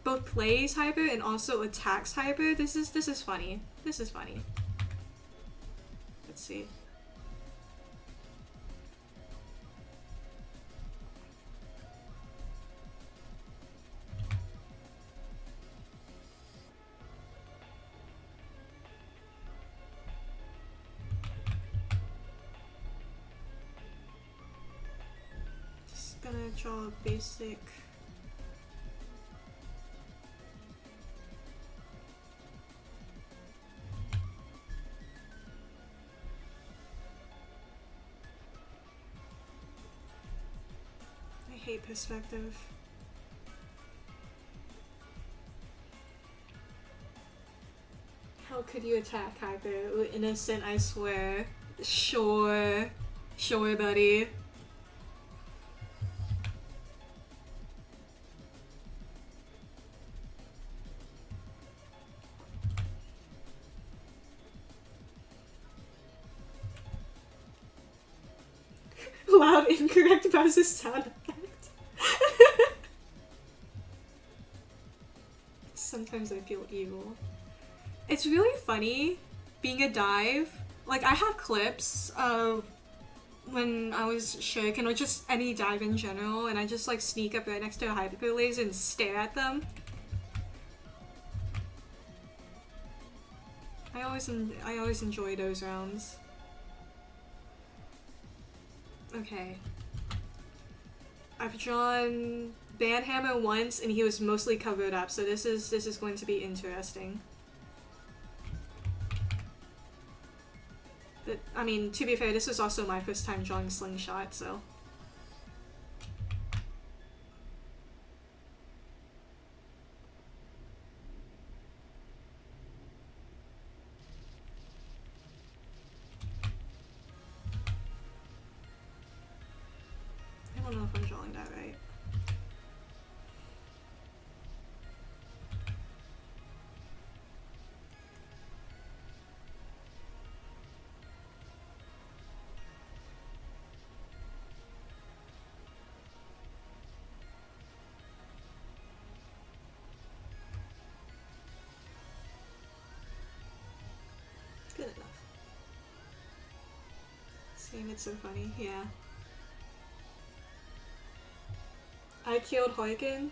both plays hyper and also attacks hyper, this is funny. This is funny. Let's see. Gonna draw a basic. I hate perspective. How could you attack hyper? We're innocent, I swear. Sure, buddy. Loud incorrect versus sound effect. Sometimes I feel evil. It's really funny being a dive. Like, I have clips of when I was Shuriken or just any dive in general, and I just like sneak up right next to a hyper laser and stare at them. I always enjoy those rounds. Okay. I've drawn Banhammer once and he was mostly covered up, so this is going to be interesting. I mean, to be fair, this was also my first time drawing Slingshot, so. I don't know if I'm drawing that right. Good enough. Seeing it's so funny, yeah. I killed Huyken.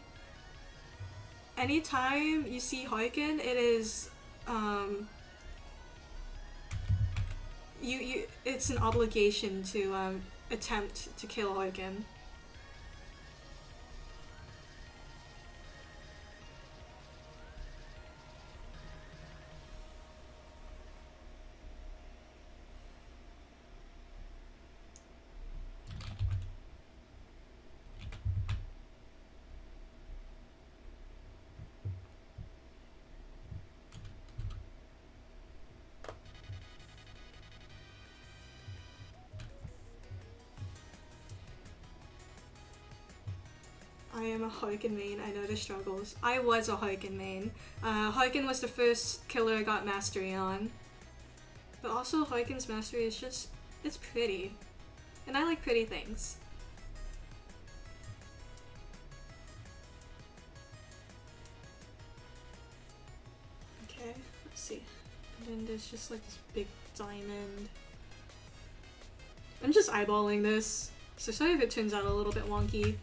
Anytime you see Huyken, it is it's an obligation to attempt to kill Huyken. I am a Huyken main, I know the struggles. I was a Huyken main. Huyken was the first killer I got mastery on. But also Huyken's mastery is just, it's pretty. And I like pretty things. Okay, let's see. And then there's just like this big diamond. I'm just eyeballing this, so sorry if it turns out a little bit wonky.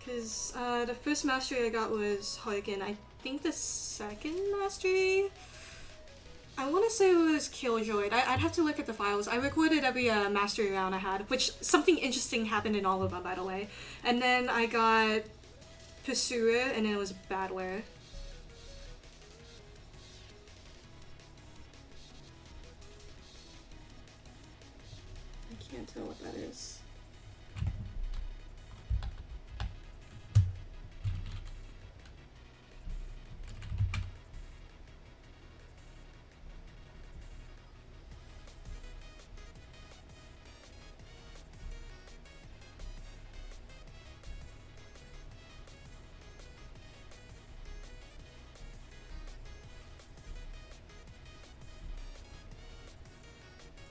Because the first mastery I got was Huyken. I think the second mastery, I want to say it was Killjoy. I'd have to look at the files. I recorded every mastery round I had, which something interesting happened in all of them, by the way. And then I got Pursuer, and then it was Battler. I can't tell what that is.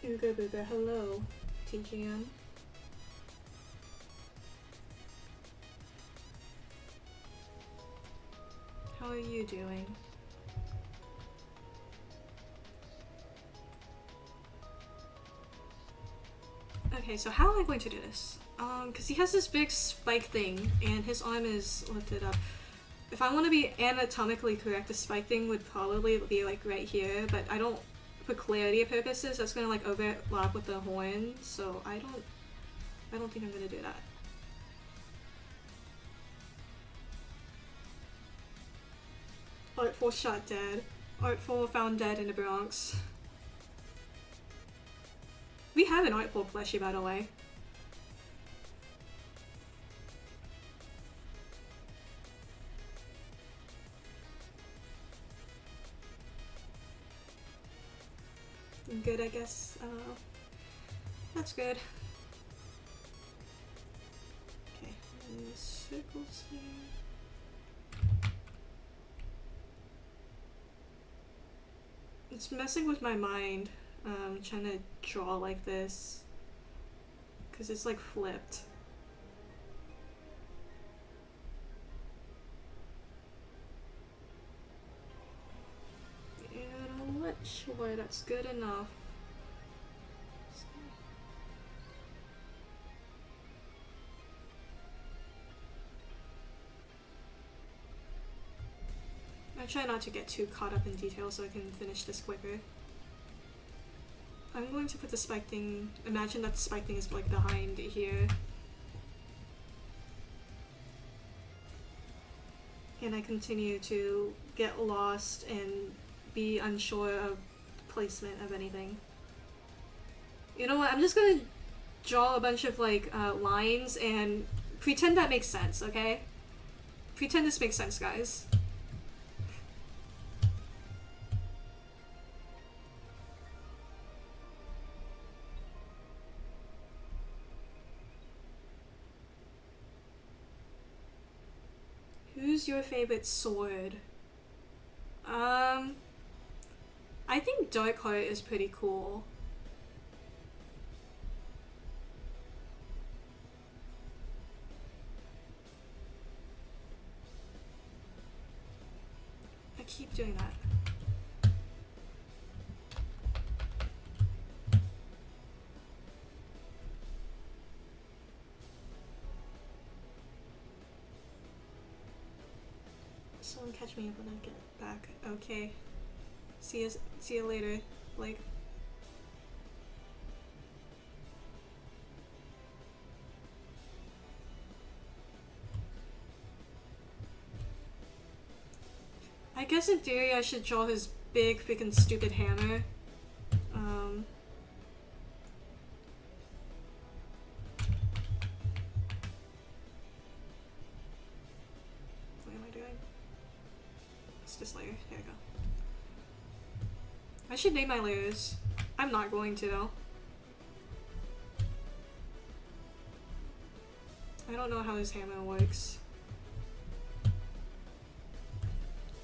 Ooga booga, hello, TGM. How are you doing? Okay, so how am I going to do this? Because he has this big spike thing, and his arm is lifted up. If I want to be anatomically correct, the spike thing would probably be like right here, but I don't, for clarity purposes, that's gonna like overlap with the horn, so I don't think I'm gonna do that. Artful shot dead. Artful found dead in the Bronx. We have an Artful plushie, by the way. Good, I guess. That's good. Okay, and circles here. It's messing with my mind, trying to draw like this, because it's like flipped. And I'm not sure that's good enough. I try not to get too caught up in detail so I can finish this quicker. I'm going to put the spike thing, imagine that the spike thing is like behind here. And I continue to get lost and be unsure of placement of anything. You know what, I'm just gonna draw a bunch of like lines and pretend that makes sense, okay? Pretend this makes sense, guys. Who's your favorite sword? I think Darkheart is pretty cool. I keep doing that. Someone catch me up when I get back. Okay. See you later, Blake. I guess in theory I should draw his big freaking stupid hammer. What am I doing? It's this layer. There we go. I should name my layers. I'm not going to though. I don't know how his hammer works.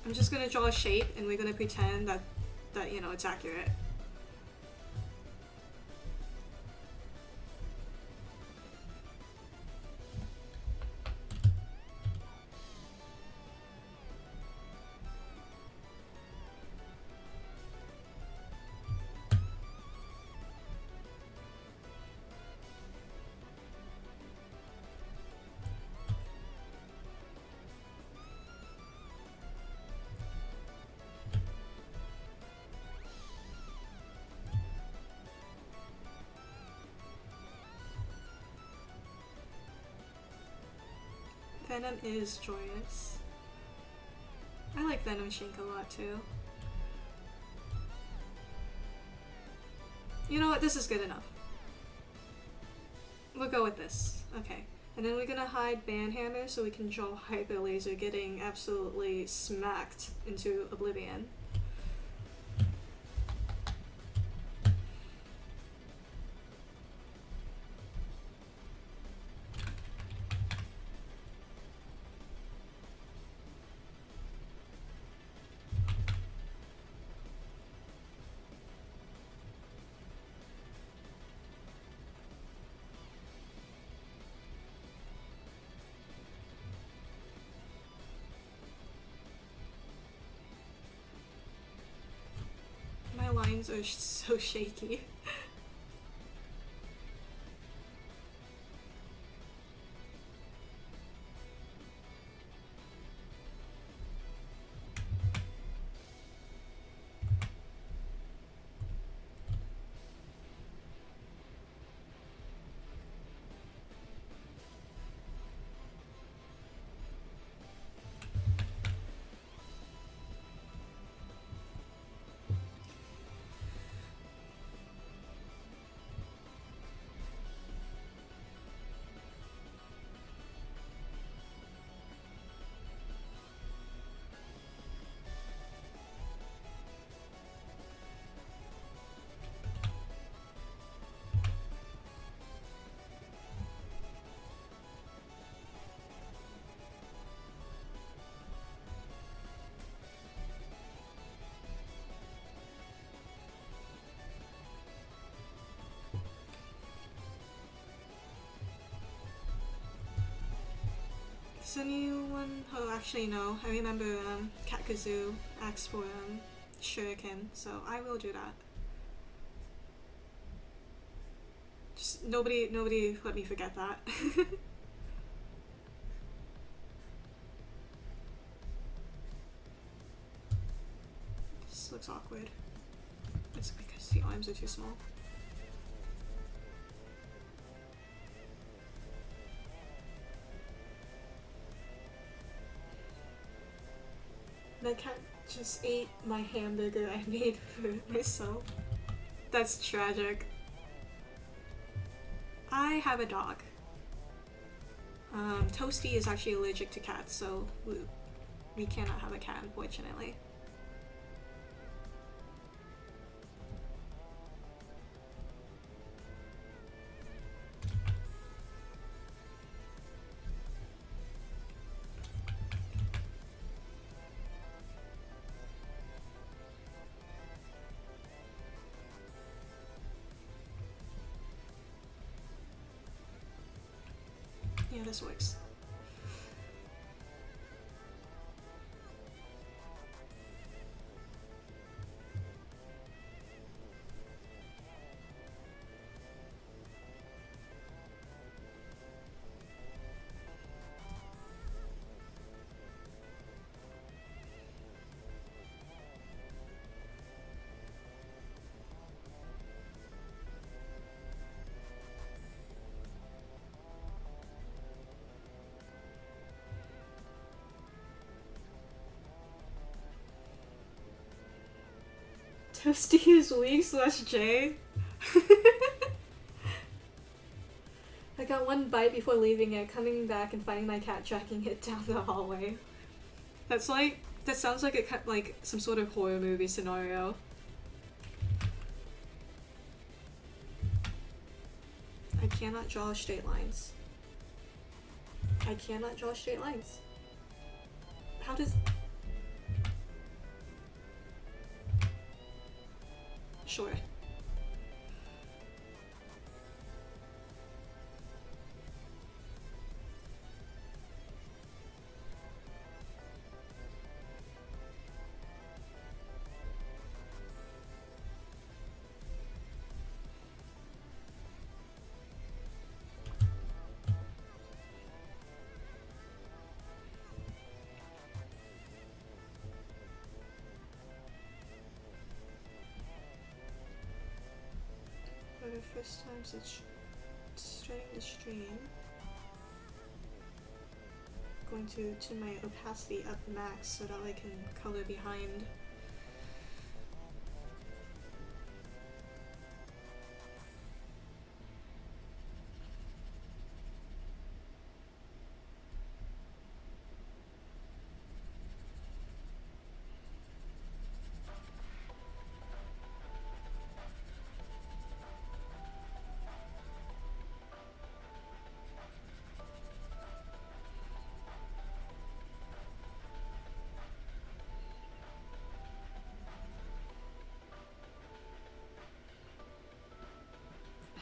I'm just gonna draw a shape and we're gonna pretend that you know, it's accurate. Venom is joyous. I like Venom Shink a lot too. You know what, this is good enough. We'll go with this. Okay. And then we're gonna hide Banhammer so we can draw Hyper Laser getting absolutely smacked into oblivion. My lines are so shaky. Does anyone? Oh, actually no. I remember Katkazoo asked for Shuriken, so I will do that. Just nobody let me forget that. looks awkward. It's because the arms are too small. My cat just ate my hamburger I made for myself. That's tragic. I have a dog. Toasty is actually allergic to cats, so we cannot have a cat, unfortunately. Yeah, this works. Toasty is weak / J. I got one bite before leaving it, coming back and finding my cat tracking it down the hallway. That sounds like like some sort of horror movie scenario. I cannot draw straight lines. I cannot draw straight lines. How does... Sure. For the first time since starting the stream, going to turn my opacity up max so that I can color behind.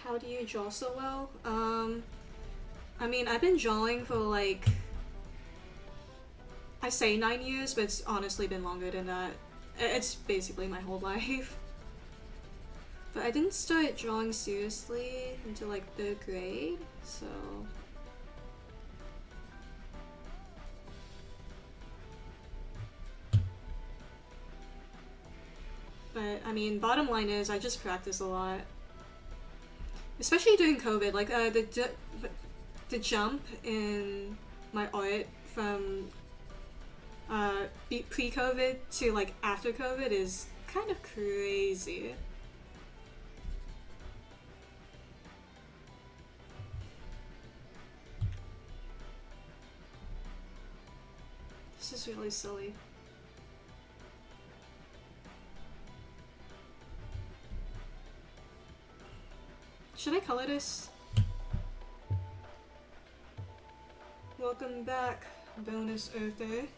How do you draw so well? I mean, I've been drawing for like, I say 9 years, but it's honestly been longer than that. It's basically my whole life. But I didn't start drawing seriously until like 3rd grade, so... But, I mean, bottom line is, I just practice a lot. Especially during COVID, like, the jump in my art from pre-COVID to, like, after COVID is kind of crazy. This is really silly. Should I color this? Welcome back, bonus earther.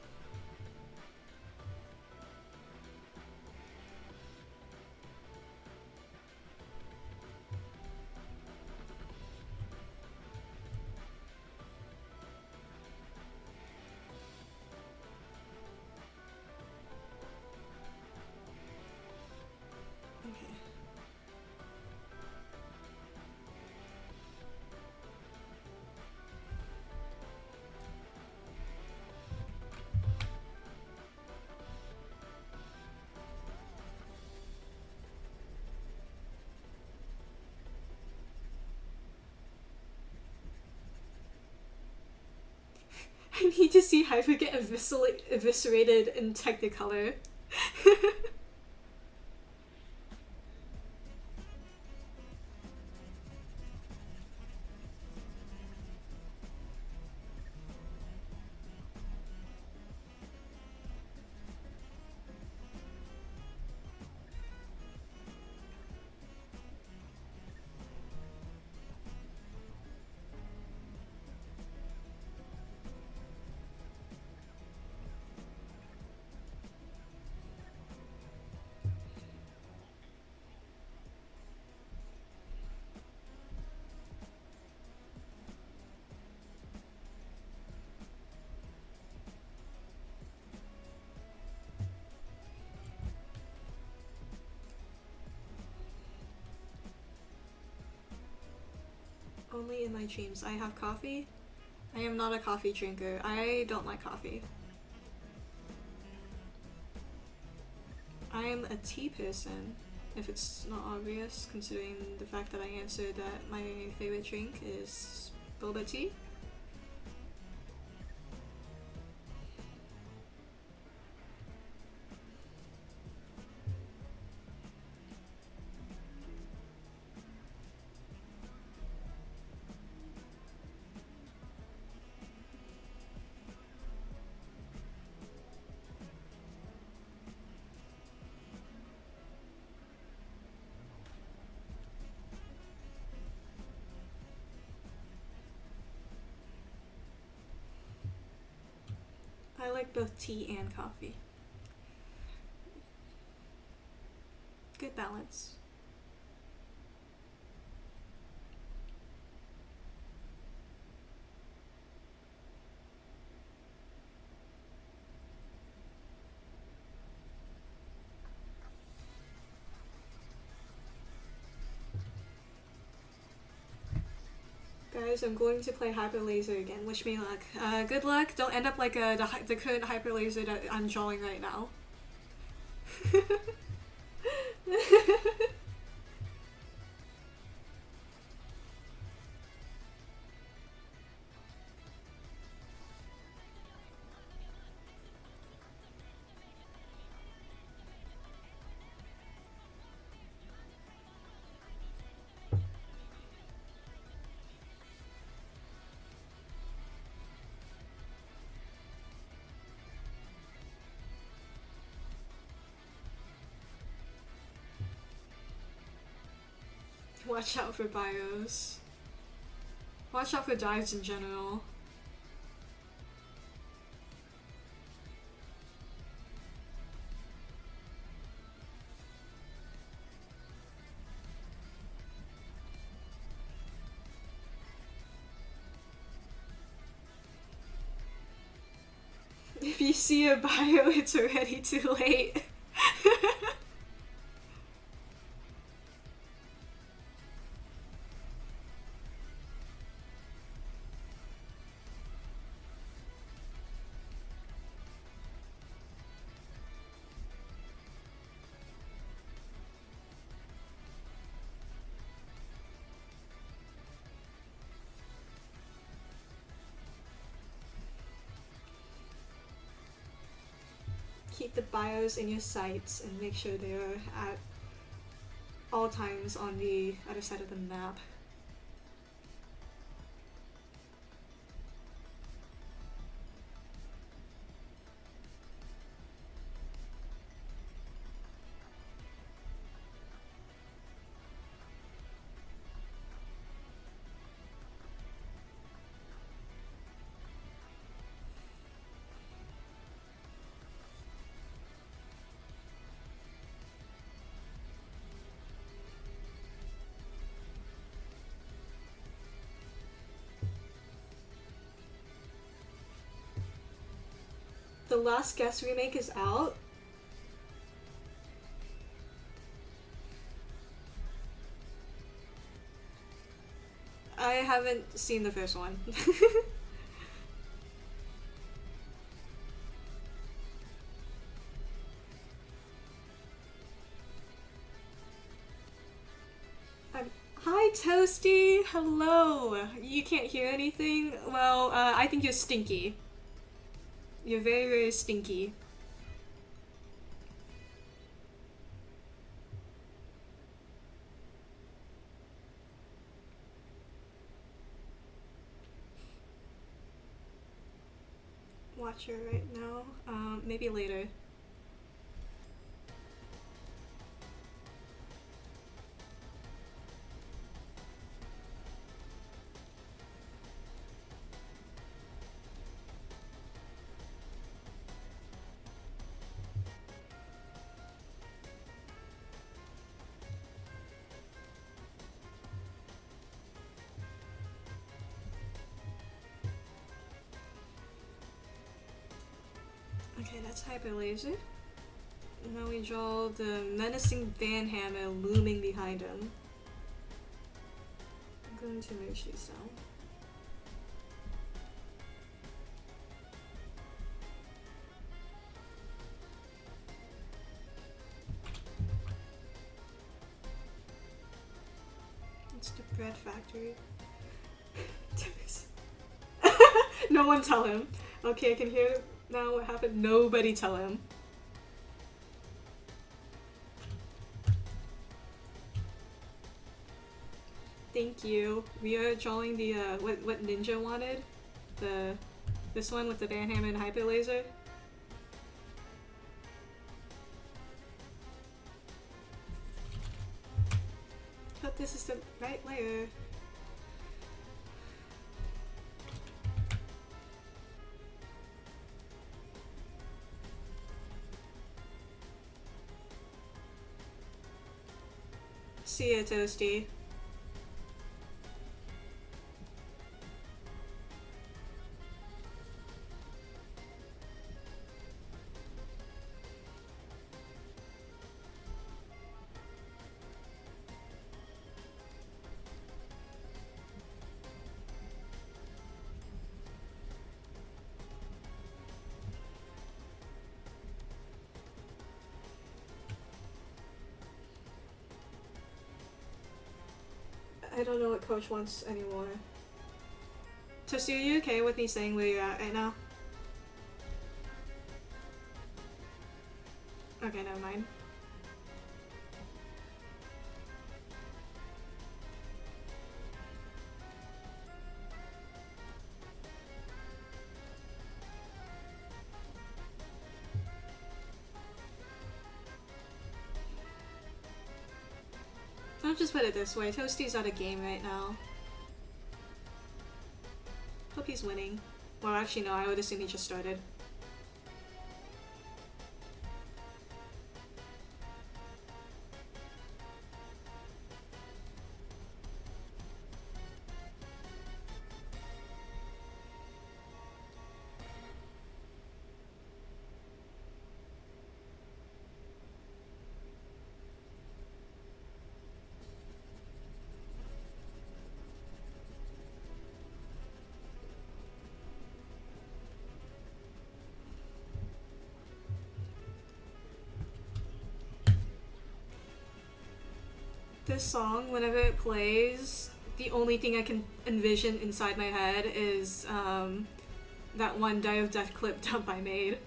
I need to see Hyper get eviscerated in Technicolor. Only in my dreams. I have coffee. I am not a coffee drinker. I don't like coffee. I am a tea person, if it's not obvious, considering the fact that I answered that my favorite drink is boba tea. I like both tea and coffee. Good balance. Guys, I'm going to play Hyper Laser again. Wish me luck. Good luck. Don't end up like the current Hyper Laser that I'm drawing right now. Watch out for bios. Watch out for dives in general. If you see a bio, it's already too late. Keep the bios in your sights and make sure they are at all times on the other side of the map. The Last Guest remake is out. I haven't seen the first one. Hi Toasty! Hello! You can't hear anything? Well, I think you're stinky. You're very, very stinky. Watch her right now. Maybe later. Okay, that's Hyper Laser. Now we draw the menacing Van Hammer looming behind him. I'm going to move these down. It's the bread factory. No one tell him. Okay, I can hear now what happened. Nobody tell him. Thank you. We are drawing the what Ninja wanted. This one with the Van Hammer and Hyper Laser. Hope this is the right layer. See ya, Toasty. I don't know what Coach wants anymore. Toasty, are you okay with me saying where you're at right now? Okay, never mind. I'll just put it this way, Toasty's out of game right now. Hope he's winning. Well, actually no, I would assume he just started. This song, whenever it plays, the only thing I can envision inside my head is that one Die of Death clip dump I made.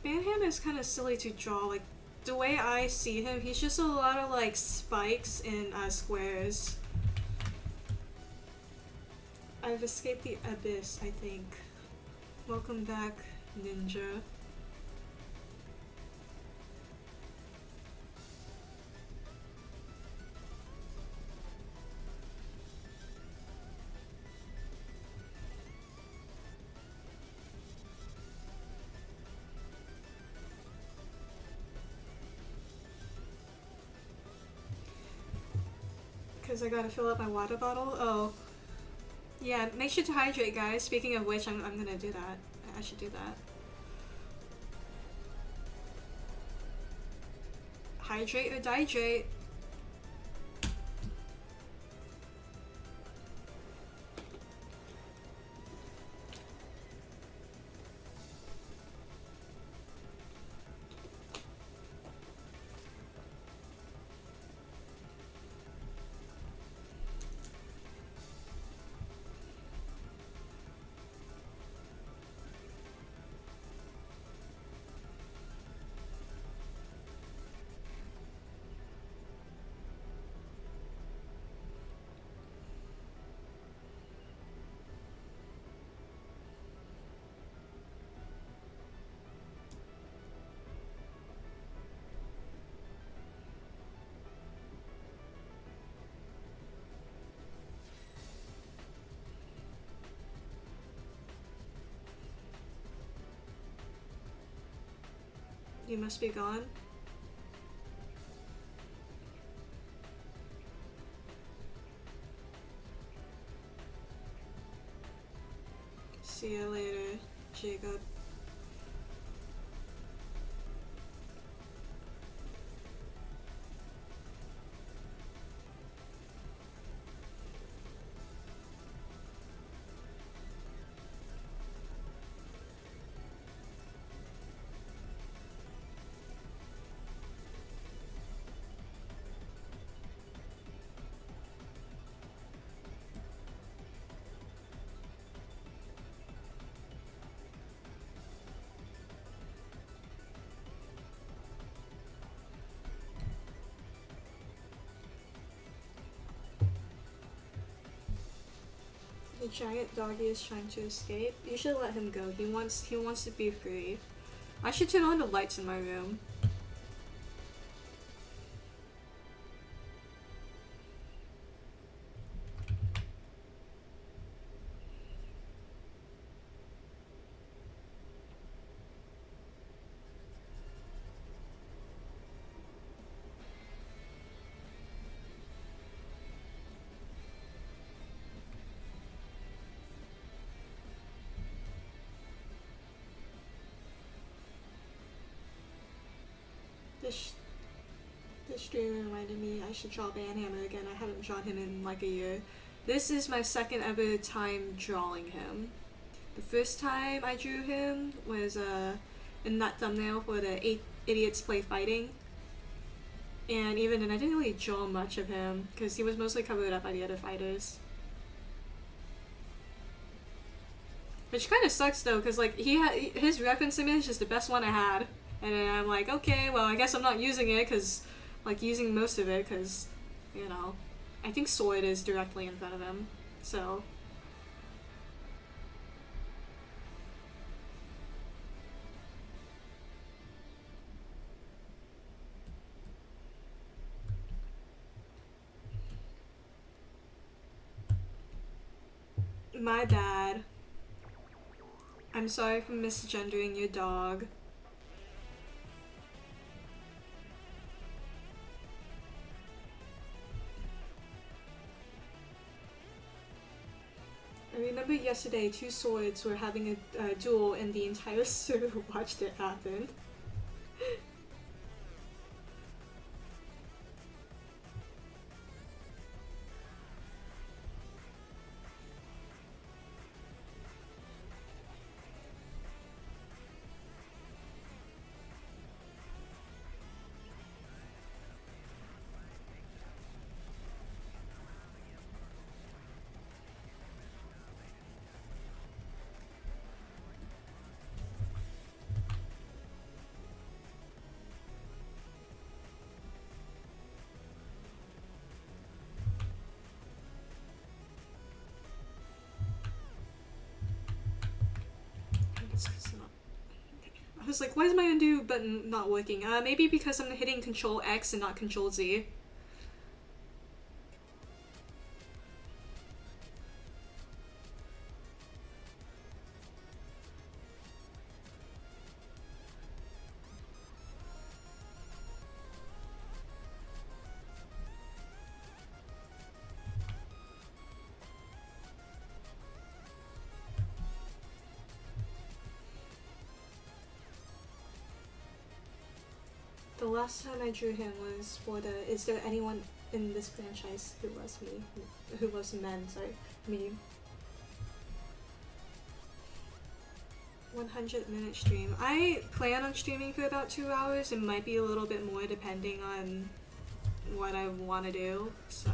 Van Ham is kind of silly to draw. Like, the way I see him, he's just a lot of, like, spikes and squares. I've escaped the abyss, I think. Welcome back, Ninja. Because I gotta fill up my water bottle. Oh. Yeah, make sure to hydrate, guys. Speaking of which, I'm gonna do that. I should do that. Hydrate or dihydrate. You must be gone. See you later, Jacob. The giant doggy is trying to escape. You should let him go. He wants to be free. I should turn on the lights in my room. This stream reminded me I should draw Banhammer again. I haven't drawn him in like a year. This is my second ever time drawing him. The first time I drew him was in that thumbnail for the 8 Idiots Play Fighting. And even then I didn't really draw much of him because he was mostly covered up by the other fighters. Which kind of sucks though, because like his reference image is the best one I had. And then I'm like, okay, well, I guess I'm not using it because, like, using most of it because, you know, I think Sword is directly in front of him, so. My bad. I'm sorry for misgendering your dog. I remember yesterday 2 swords were having a duel and the entire server watched it happen. I was like, why is my undo button not working? Maybe because I'm hitting Control X and not Control Z. the last time I drew him was for the "Is there anyone in this franchise who loves me? Who loves men?" Sorry, meme. 100-minute stream. I plan on streaming for about 2 hours. It might be a little bit more depending on what I want to do, so.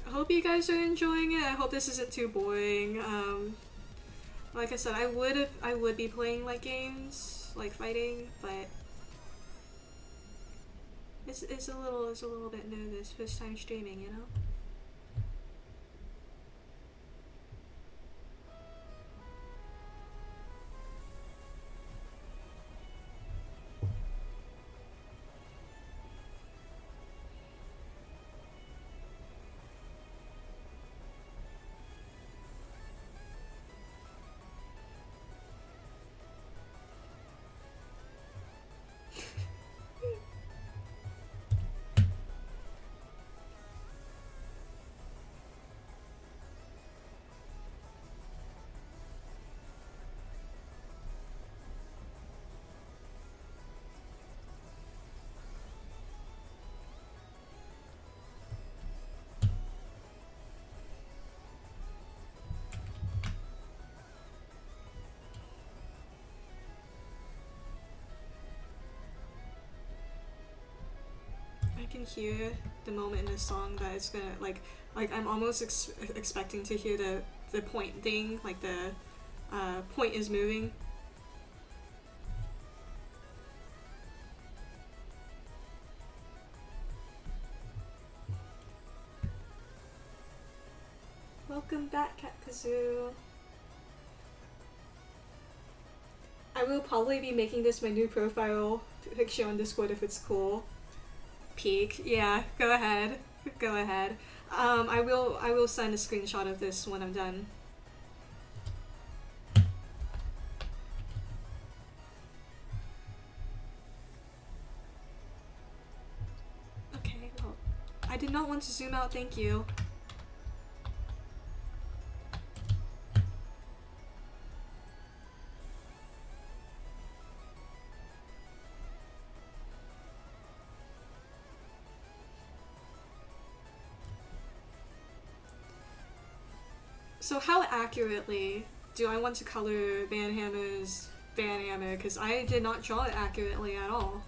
I hope you guys are enjoying it. I hope this isn't too boring. Like I said, I would be playing like games, like fighting, but it's a little bit nervous first time streaming, you know? I can hear the moment in the song that it's gonna like I'm almost expecting to hear the point thing, like the point is moving. Welcome back, Cat Kazoo. I will probably be making this my new profile picture on Discord if it's cool. Peek. Yeah, go ahead. Go ahead. I will send a screenshot of this when I'm done. Okay, well, I did not want to zoom out, thank you. So how accurately do I want to color Banhammer's Banhammer? Because I did not draw it accurately at all.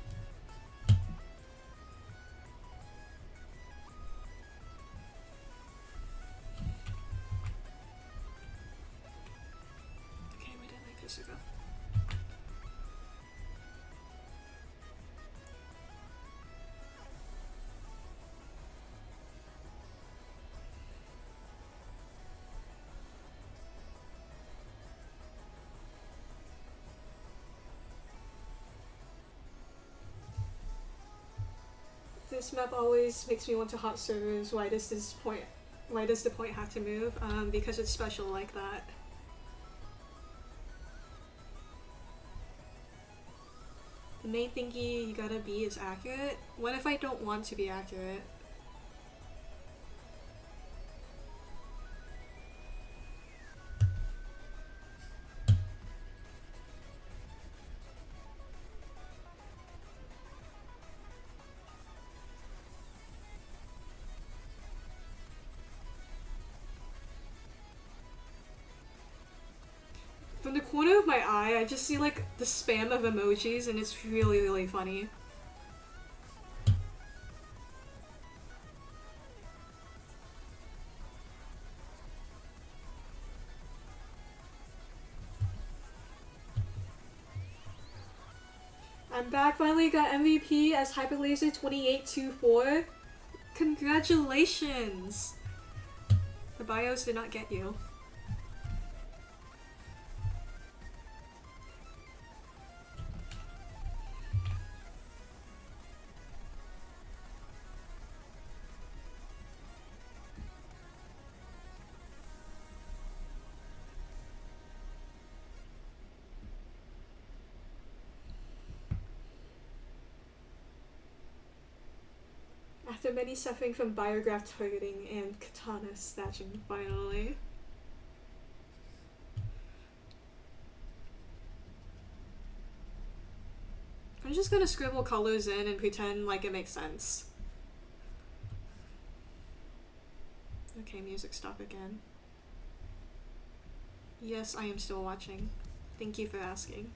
Okay, where did my cursor go? This map always makes me want to hot servers. Why does the point have to move? Because it's special like that. The main thingy you gotta be is accurate. What if I don't want to be accurate? From the corner of my eye, I just see like the spam of emojis and it's really, really funny. I'm back, finally got MVP as Hyperlaser 2824. Congratulations! The bios did not get you. After many suffering from biograph targeting and katana snatching, finally. just gonna scribble colors in and pretend like it makes sense. Okay, music stop again. Yes, I am still watching. Thank you for asking.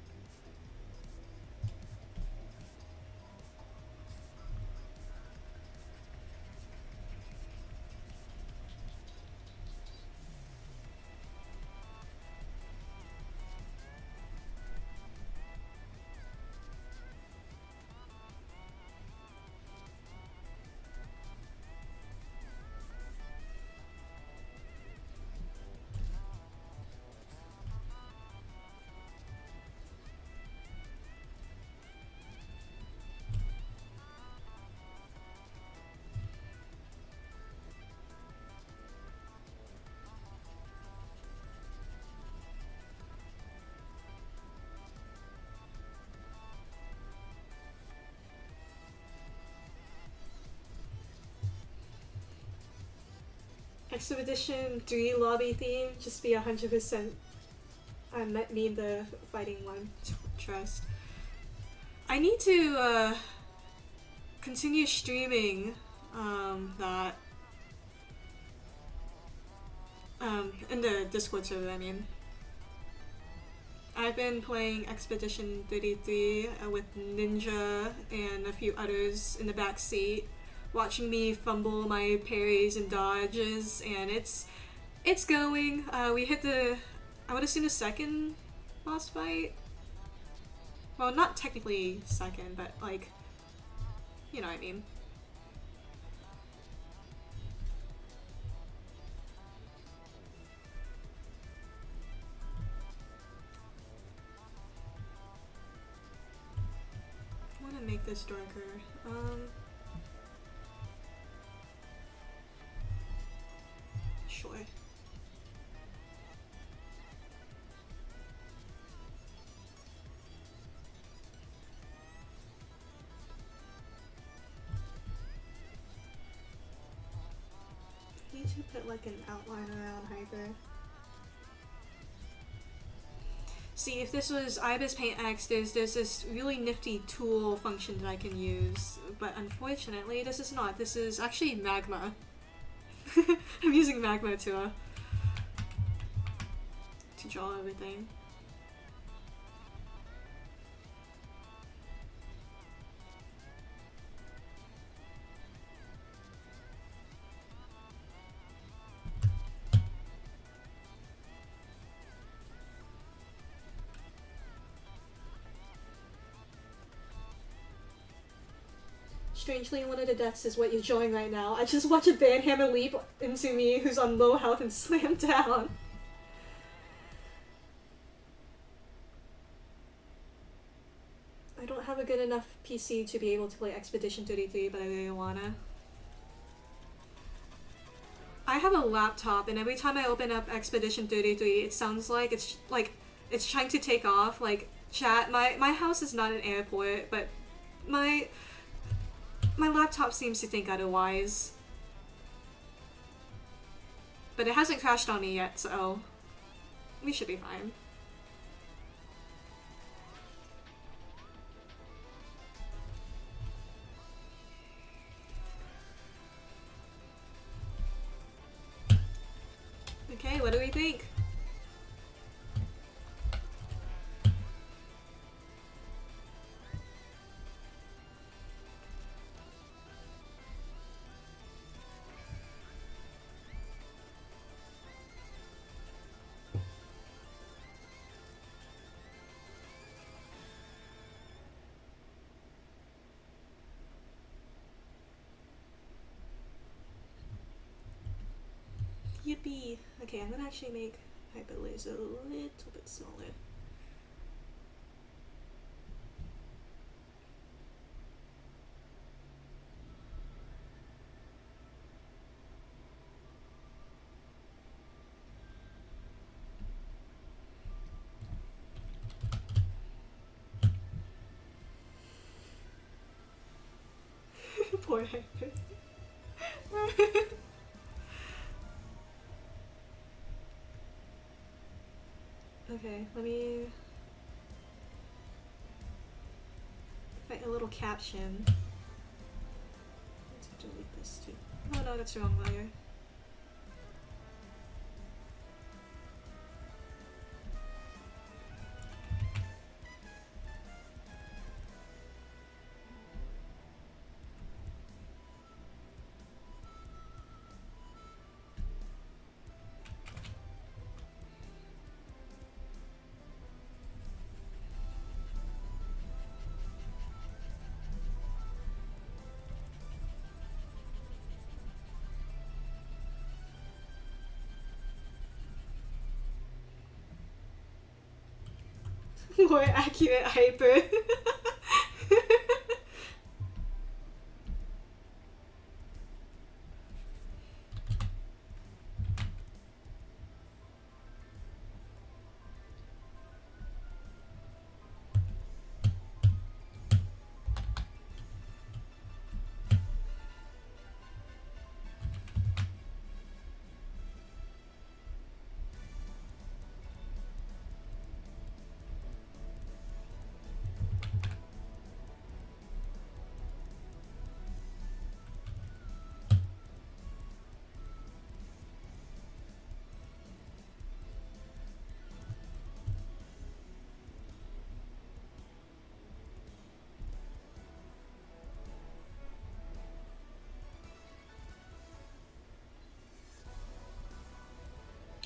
Expedition 3 lobby theme, just be 100%. I mean the fighting one, trust. I need to continue streaming that in the Discord server, I mean. I've been playing Expedition 33 with Ninja and a few others in the back seat, watching me fumble my parries and dodges, and it's going. We hit I would assume the second boss fight. Well, not technically second, but like, you know what I mean. I want to make this darker. Sure. Need to put like an outline around Hyper. See, if this was Ibis Paint X, there's this really nifty tool function that I can use, but unfortunately this is not. This is actually Magma. I'm using Magma to draw everything. Strangely, one of the deaths is what you're showing right now. I just watched a banhammer leap into me who's on low health and slam down. I don't have a good enough PC to be able to play Expedition 33, but I really wanna. I have a laptop, and every time I open up Expedition 33, it sounds like it's trying to take off. Like, chat, my house is not an airport, but my laptop seems to think otherwise. But it hasn't crashed on me yet, so we should be fine. Okay, what do we think? Yippee! Okay, I'm gonna actually make Hyper Laser a little bit smaller. Poor Hyper. Okay, let me Write a little caption. Let's delete this too. Oh no, that's the wrong layer. More accurate hyper.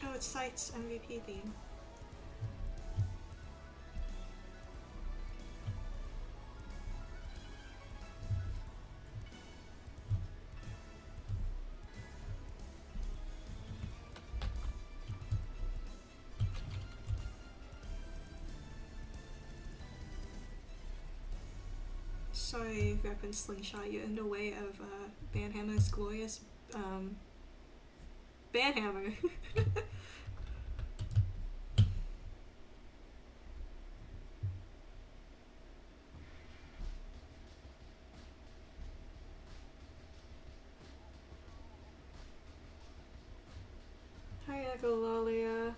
Oh, it's Site's MVP theme. Sorry, Weapon Slingshot, you're in the way of Banhammer's glorious Banhammer. Hi, Echolalia.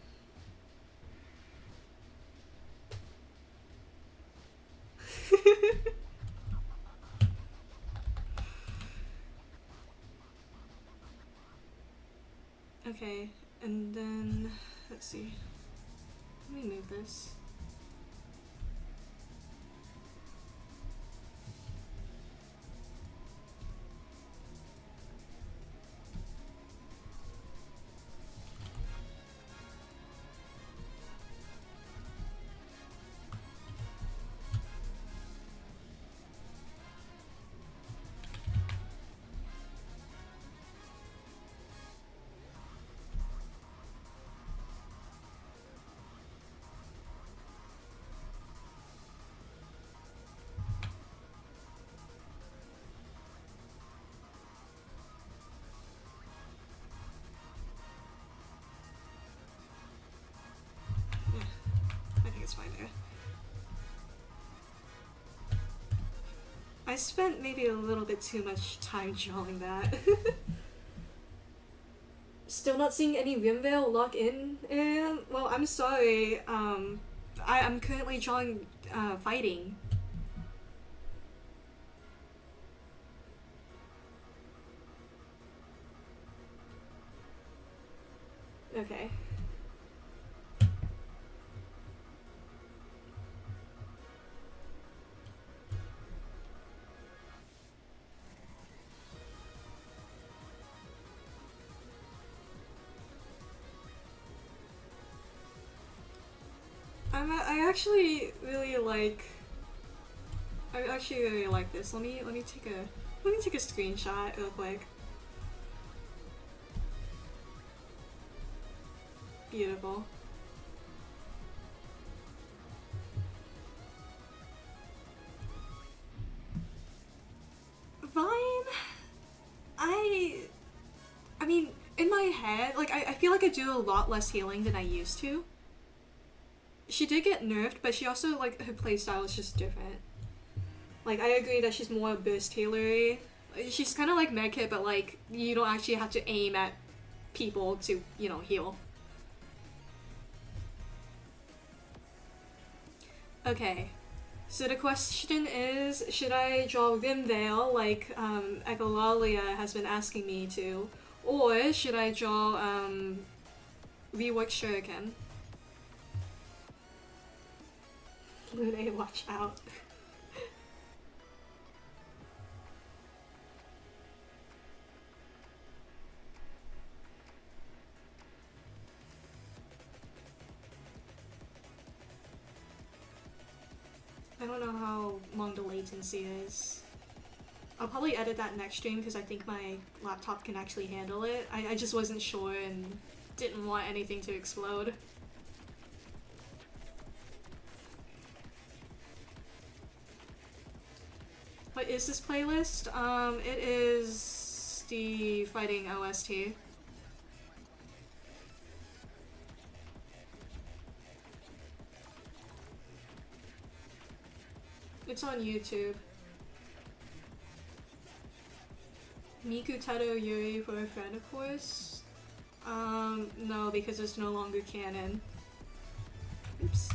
Okay, and then let's see. Let me move this. I think it's fine there. I spent maybe a little bit too much time drawing that. Still not seeing any Rimvale lock in area? Well, I'm sorry. I'm currently drawing fighting. Okay. I actually really like. I actually really like this. Let me take a screenshot real quick. Beautiful. Vine, I mean, in my head, like I feel like I do a lot less healing than I used to. She did get nerfed, but she also, like, her playstyle is just different. Like, I agree that she's more burst healery. She's kind of like Medkit, but, like, you don't actually have to aim at people to, you know, heal. Okay. So the question is, should I draw Rimdale like Echolalia has been asking me to, or should I draw rework Shuriken? Lune, watch out. I don't know how long the latency is. I'll probably edit that next stream because I think my laptop can actually handle it. I just wasn't sure and didn't want anything to explode. What is this playlist? It is the fighting OST. It's on YouTube. Miku Taro Yuri for a friend, of course. No, because it's no longer canon. Oops.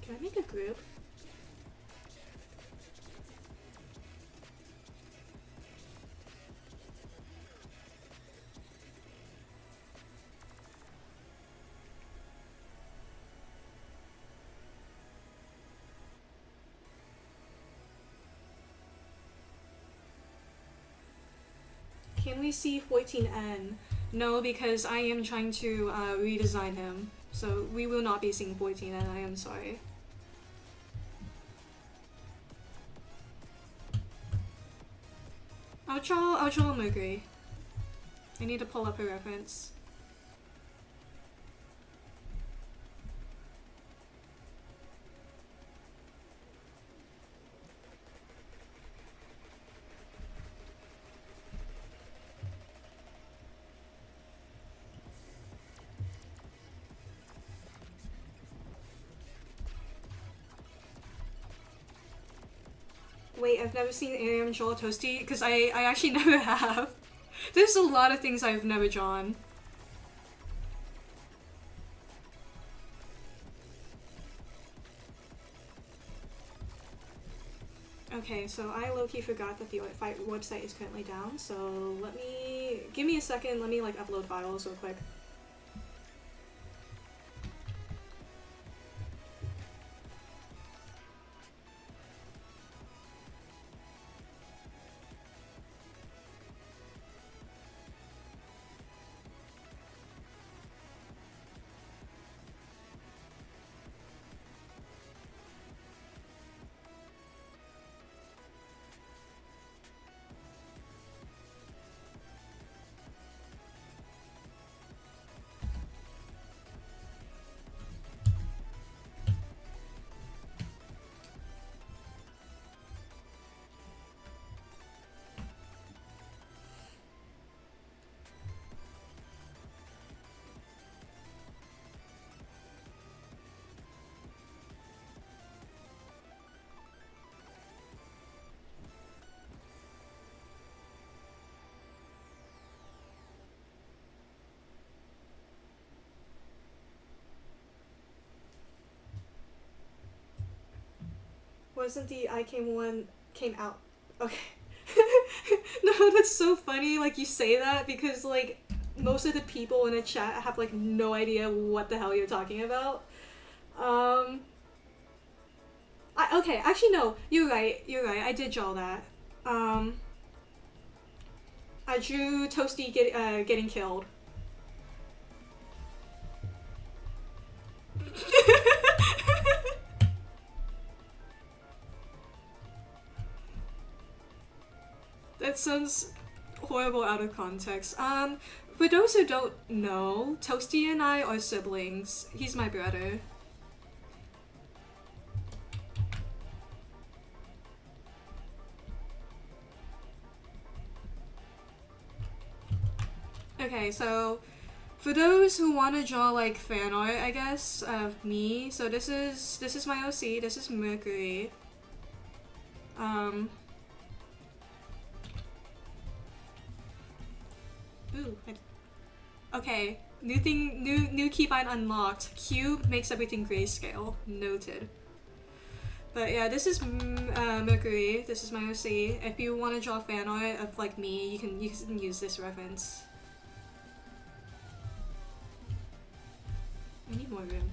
Can I make a group? Can we see 14N? No, because I am trying to redesign him. So we will not be seeing 14N, I am sorry. I'll draw Mercury. I need to pull up a reference. Wait, I've never seen Ariam draw Toasty? Because I actually never have. There's a lot of things I've never drawn. Okay, so I low-key forgot that the website is currently down, so give me a second, let me like upload files real quick. Wasn't the I Came one came out? Okay. No, that's so funny, like you say that because like most of the people in the chat have like no idea what the hell you're talking about. Okay, actually no, you're right, I did draw that. I drew Toasty getting killed. That sounds horrible out of context. For those who don't know, Toasty and I are siblings. He's my brother. Okay, so for those who want to draw like fan art, I guess, of me, so this is my OC, this is Mercury. Ooh. Okay. New thing. New keybind unlocked. Cube makes everything grayscale. Noted. But yeah, this is Mercury. This is my OC. If you want to draw fan art of like me, you can use this reference. I need more room.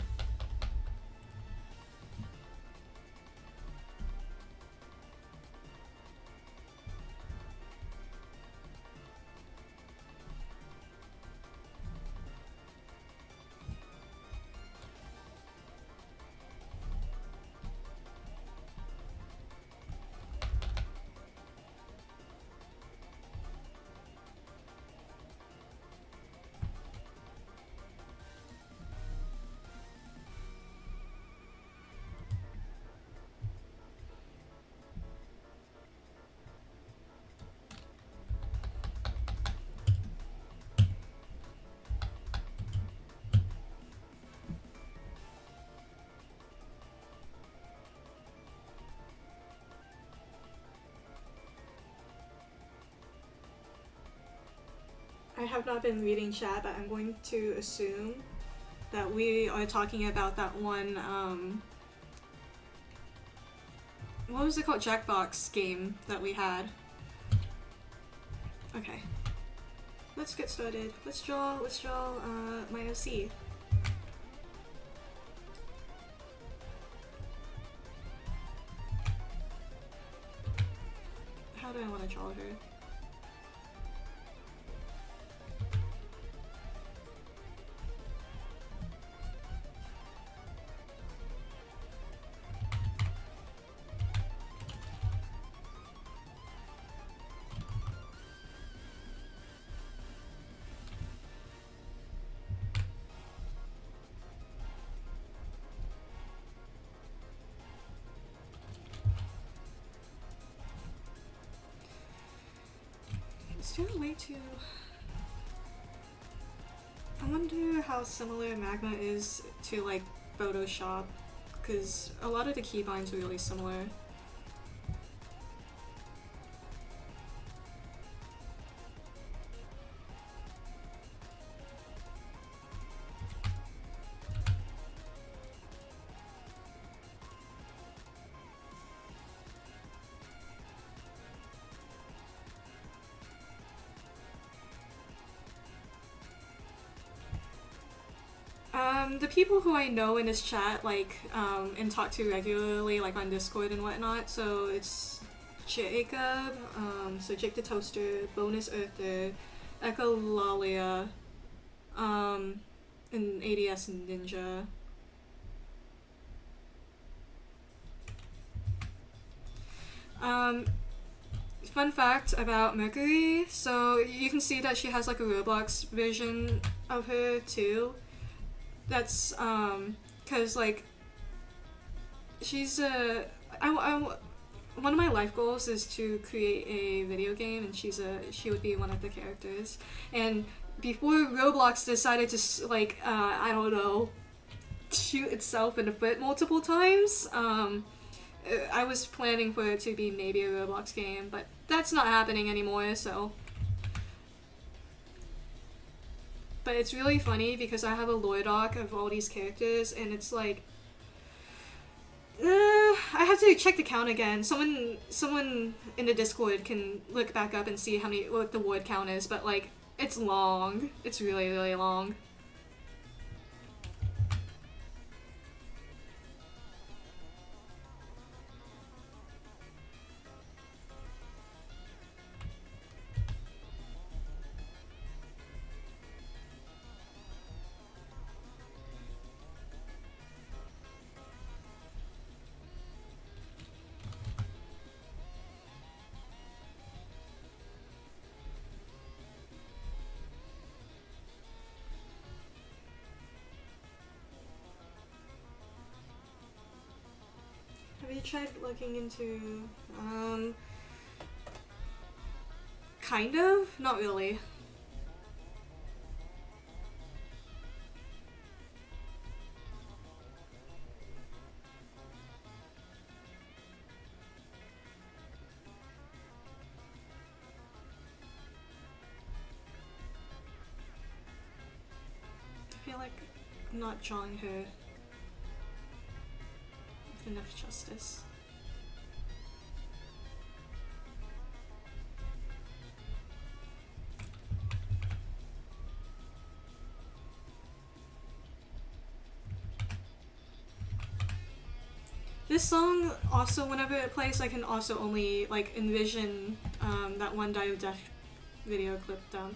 I have not been reading chat, but I'm going to assume that we are talking about that one, what was it called? Jackbox game that we had. Okay. Let's get started. Let's draw, my OC. How do I want to draw her? Is there a way to... I wonder how similar Magma is to like Photoshop, because a lot of the keybinds are really similar. The people who I know in this chat, like, and talk to regularly, like on Discord and whatnot, so it's Jacob, so Jake the Toaster, Bonus Earther, Echolalia, and ADS Ninja. Fun fact about Mercury, so you can see that she has like a Roblox version of her too. That's cause like she's one of my life goals is to create a video game, and she would be one of the characters. And before Roblox decided to like I don't know, shoot itself in the foot multiple times, I was planning for it to be maybe a Roblox game, but that's not happening anymore. So. But it's really funny because I have a lore doc of all these characters, and it's like, I have to check the count again. Someone in the Discord can look back up and see what the word count is, but like, it's long. It's really, really long. Have you tried looking into, kind of? Not really. feel like I'm not drawing her with enough justice. This song also, whenever it plays, I can also only like envision that one Dio Death video clip down.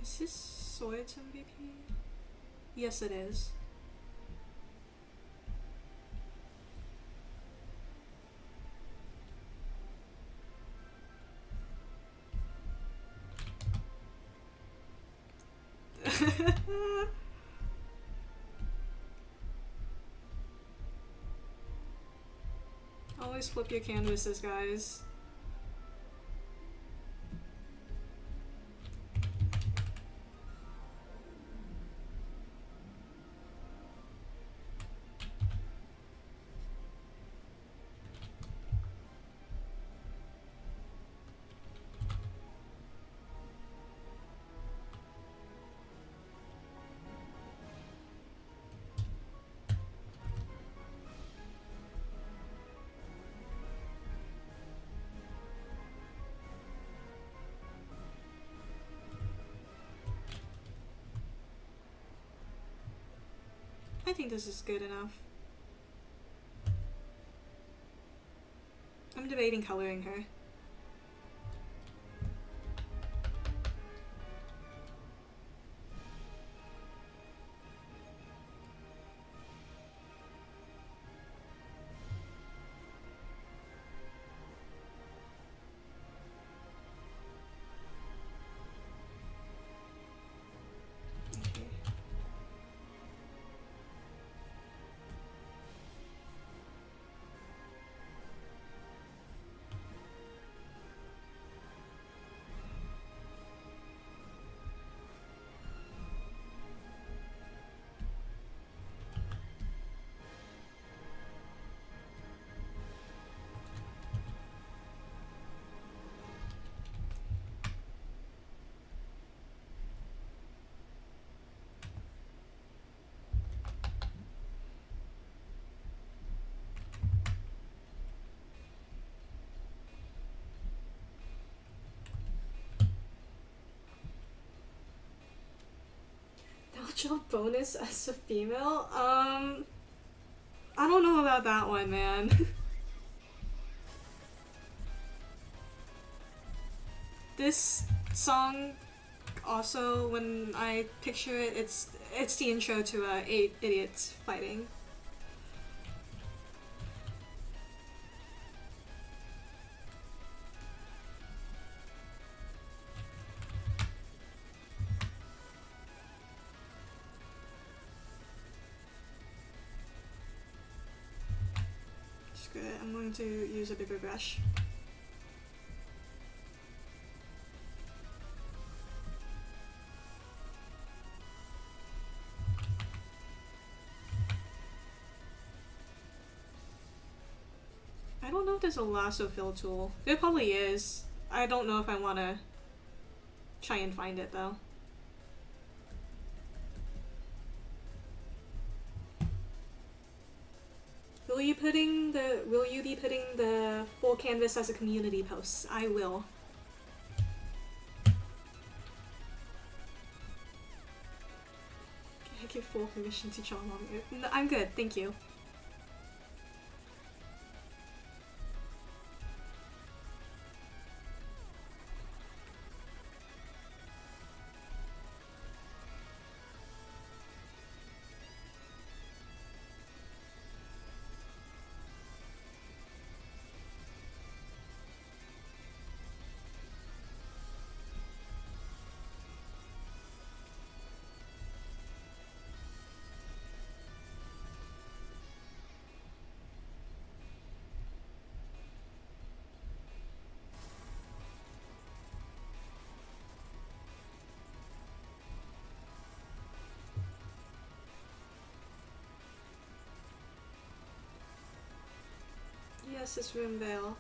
Is this Swords MVP? Yes, it is. Always flip your canvases, guys. I think this is good enough. I'm debating coloring her. Job bonus as a female? I don't know about that one, man. This song also, when I picture it, it's the intro to 8 idiots fighting. Screw it, I'm going to use a bigger brush. I don't know if there's a lasso fill tool. There probably is. I don't know if I want to try and find it though. Will you be putting the full canvas as a community post? I will. give full permission to draw longer. No, I'm good, thank you. Yes, it's Rimvale.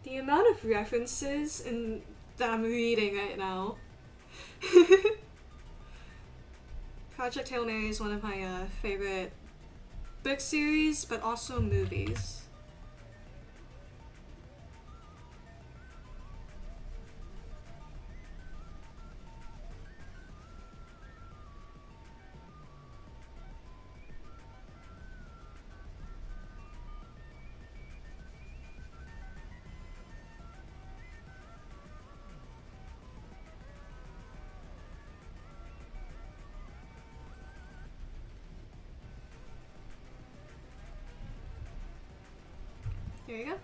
The amount of references that I'm reading right now. Project Hail Mary is one of my favorite book series, but also movies. There you go.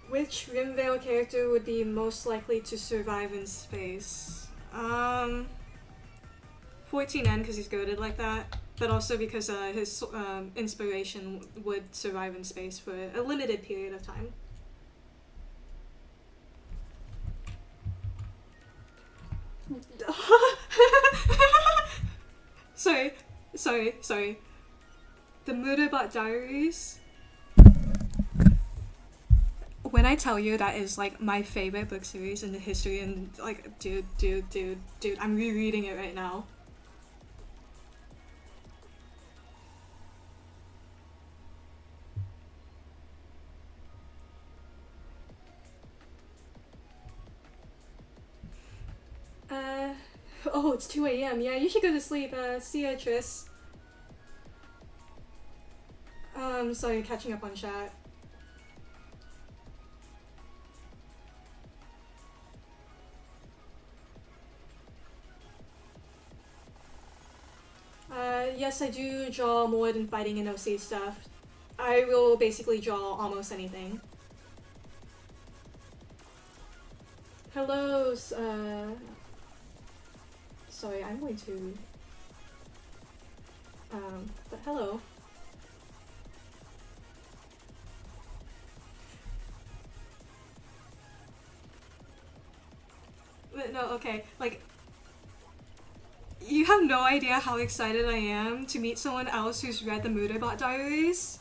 Which Rimvale character would be most likely to survive in space? 14N because he's goated like that, but also because his inspiration would survive in space for a limited period of time. Sorry. The Murderbot Diaries. When I tell you that is like my favorite book series in the history, and like, dude, I'm rereading it right now. Oh, it's 2 a.m. Yeah, you should go to sleep. See ya, Tris. Sorry, catching up on chat. Yes, I do draw more than fighting and OC stuff. I will basically draw almost anything. Hello, sorry, I'm going to... but hello. But no, okay, like... You have no idea how excited I am to meet someone else who's read the Murderbot Diaries.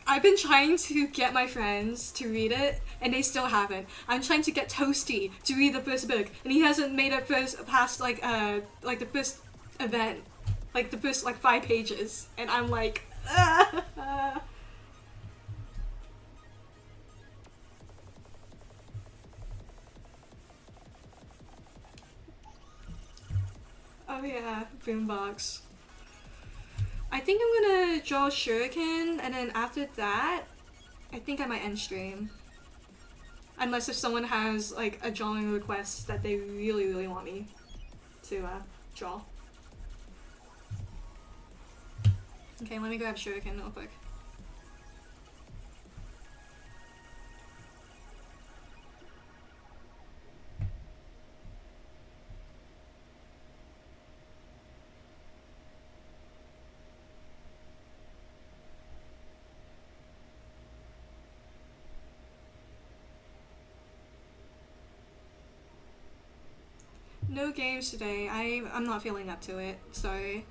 I've been trying to get my friends to read it, and they still haven't. I'm trying to get Toasty to read the first book, and he hasn't made it past like the first event, like the first like 5 pages, and I'm like, Oh yeah, Boombox. I think I'm gonna draw Shuriken, and then after that, I think I might end stream. Unless if someone has like a drawing request that they really want me to draw. Okay, let me grab Shuriken real quick. No games today. I'm not feeling up to it. Sorry.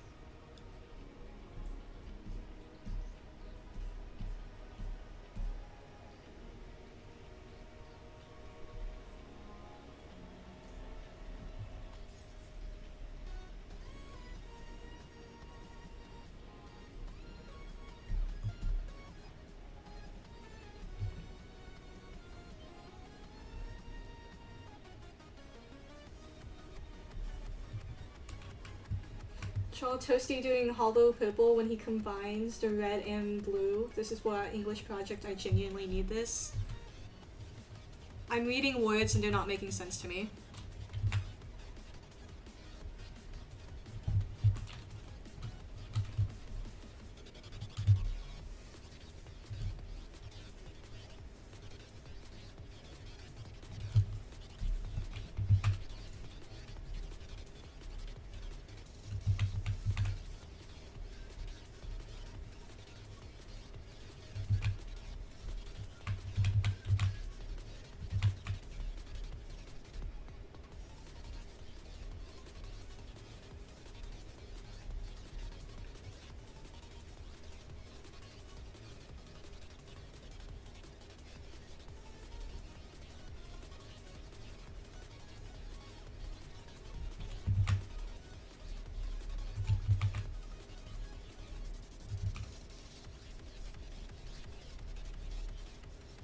Troll Toasty doing Hollow Purple when he combines the red and blue. This is what English project, I genuinely need this. I'm reading words and they're not making sense to me.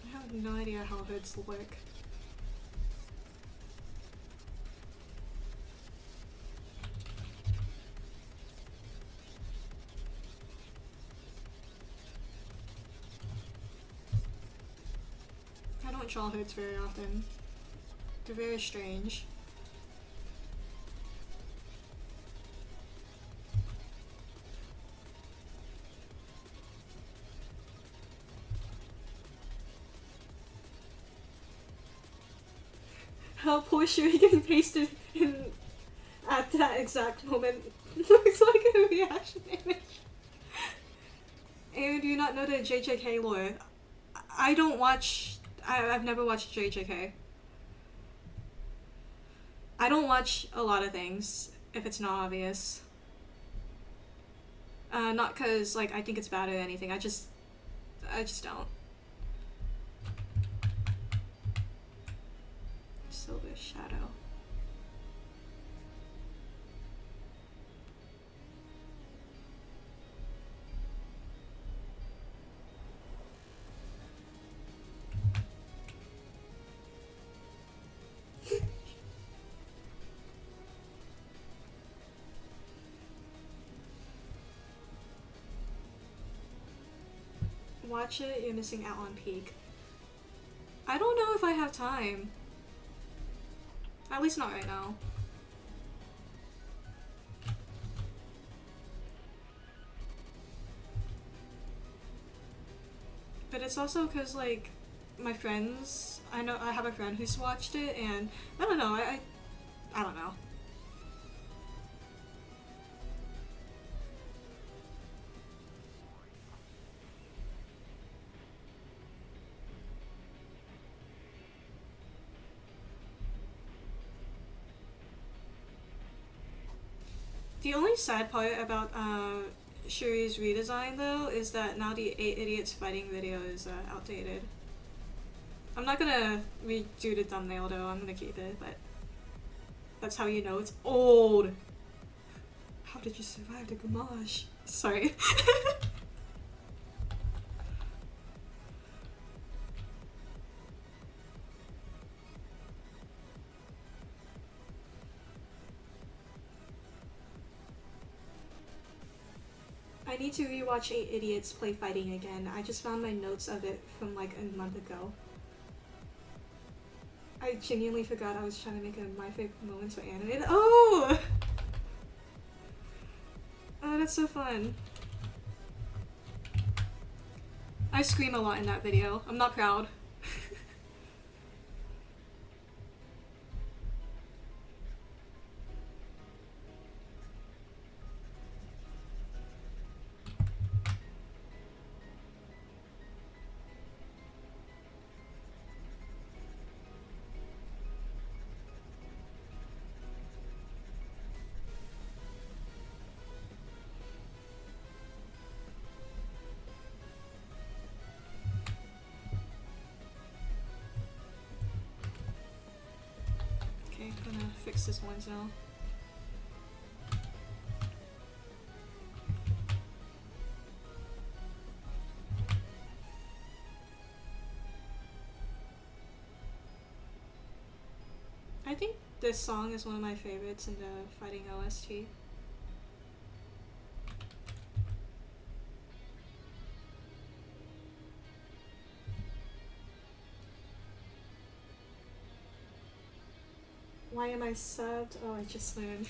I have no idea how hoods work. I don't draw hoods very often. They're very strange. How poor Shuri getting pasted in at that exact moment looks like a reaction image. And do you not know the JJK lore? I don't watch. I've never watched JJK. I don't watch a lot of things if it's not obvious. Not cause like I think it's bad or anything. I just don't. Silver Shadow. Watch it, you're missing out on peak. I don't know if I have time. At least not right now. But it's also because, like, my friends, I know I have a friend who's watched it, and I don't know, I don't know. The only sad part about Shuri's redesign, though, is that now the 8 Idiots Fighting video is outdated. I'm not gonna redo the thumbnail, though. I'm gonna keep it, but that's how you know it's old. How did you survive the Gamage? Sorry. I need to rewatch 8 Idiots play fighting again. I just found my notes of it from like a month ago. I genuinely forgot I was trying to make a My Favorite Moments for animated. Oh! Oh, that's so fun. I scream a lot in that video. I'm not proud. fastest ones now. I think this song is one of my favorites in the fighting OST. Why am I subbed? Oh, I just learned.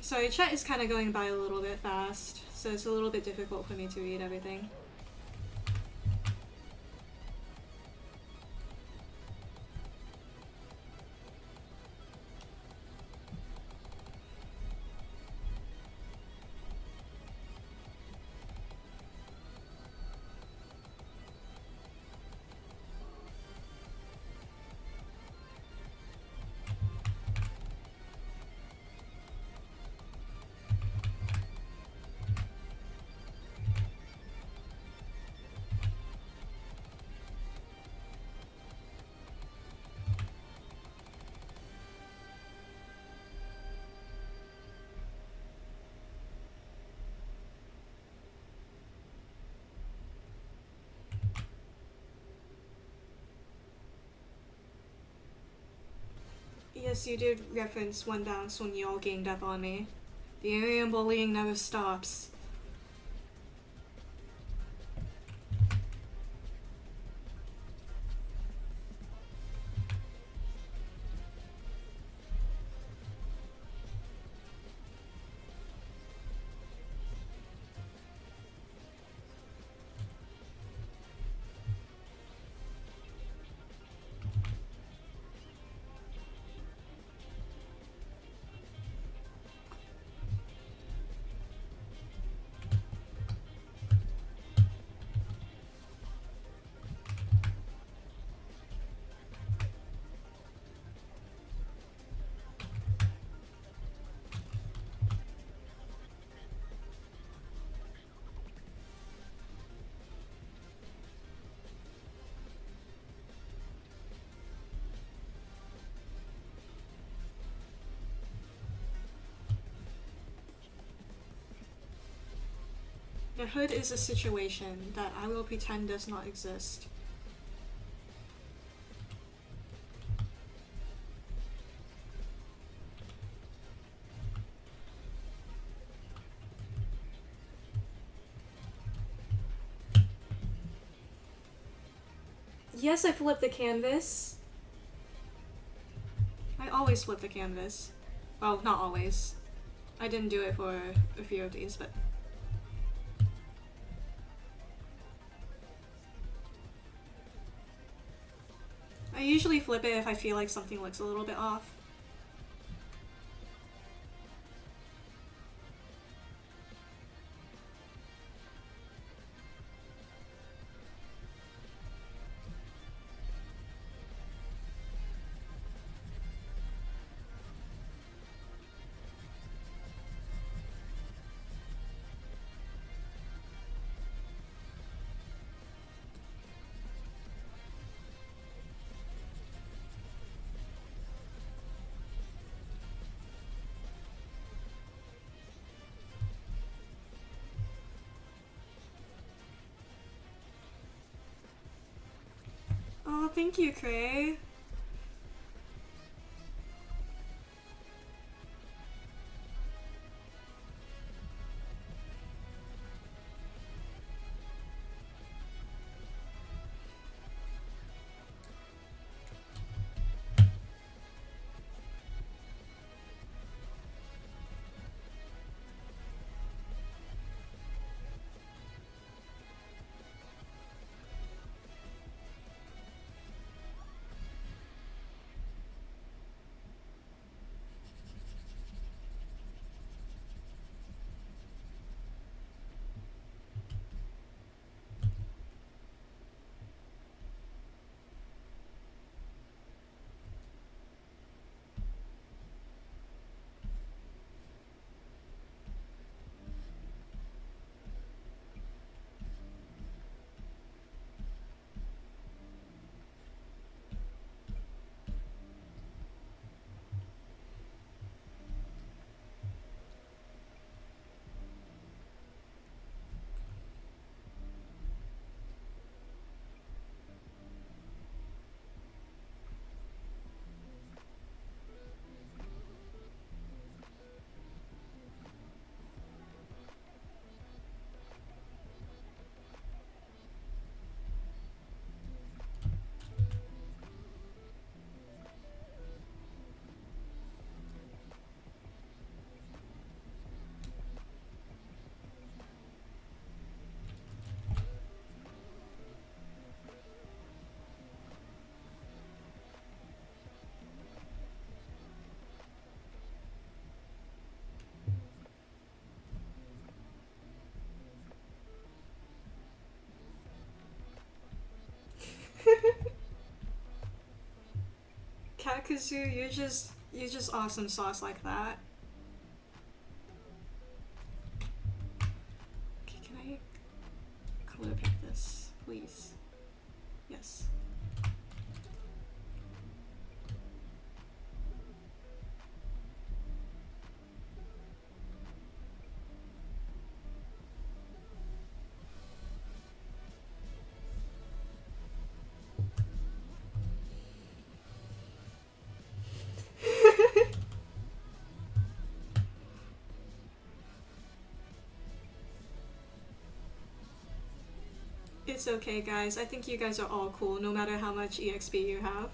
Sorry, chat is kind of going by a little bit fast, so it's a little bit difficult for me to read everything. Yes, you did reference one bounce when you all ganged up on me. The Aryan bullying never stops. The hood is a situation that I will pretend does not exist. Yes, I flipped the canvas. I always flip the canvas. Well, not always. I didn't do it for a few of these, but... I usually flip it if I feel like something looks a little bit off. Oh, thank you, Cray. Kazoo, you're just awesome sauce like that. Okay, can I color pick this, please? Yes. It's okay, guys. I think you guys are all cool, no matter how much EXP you have.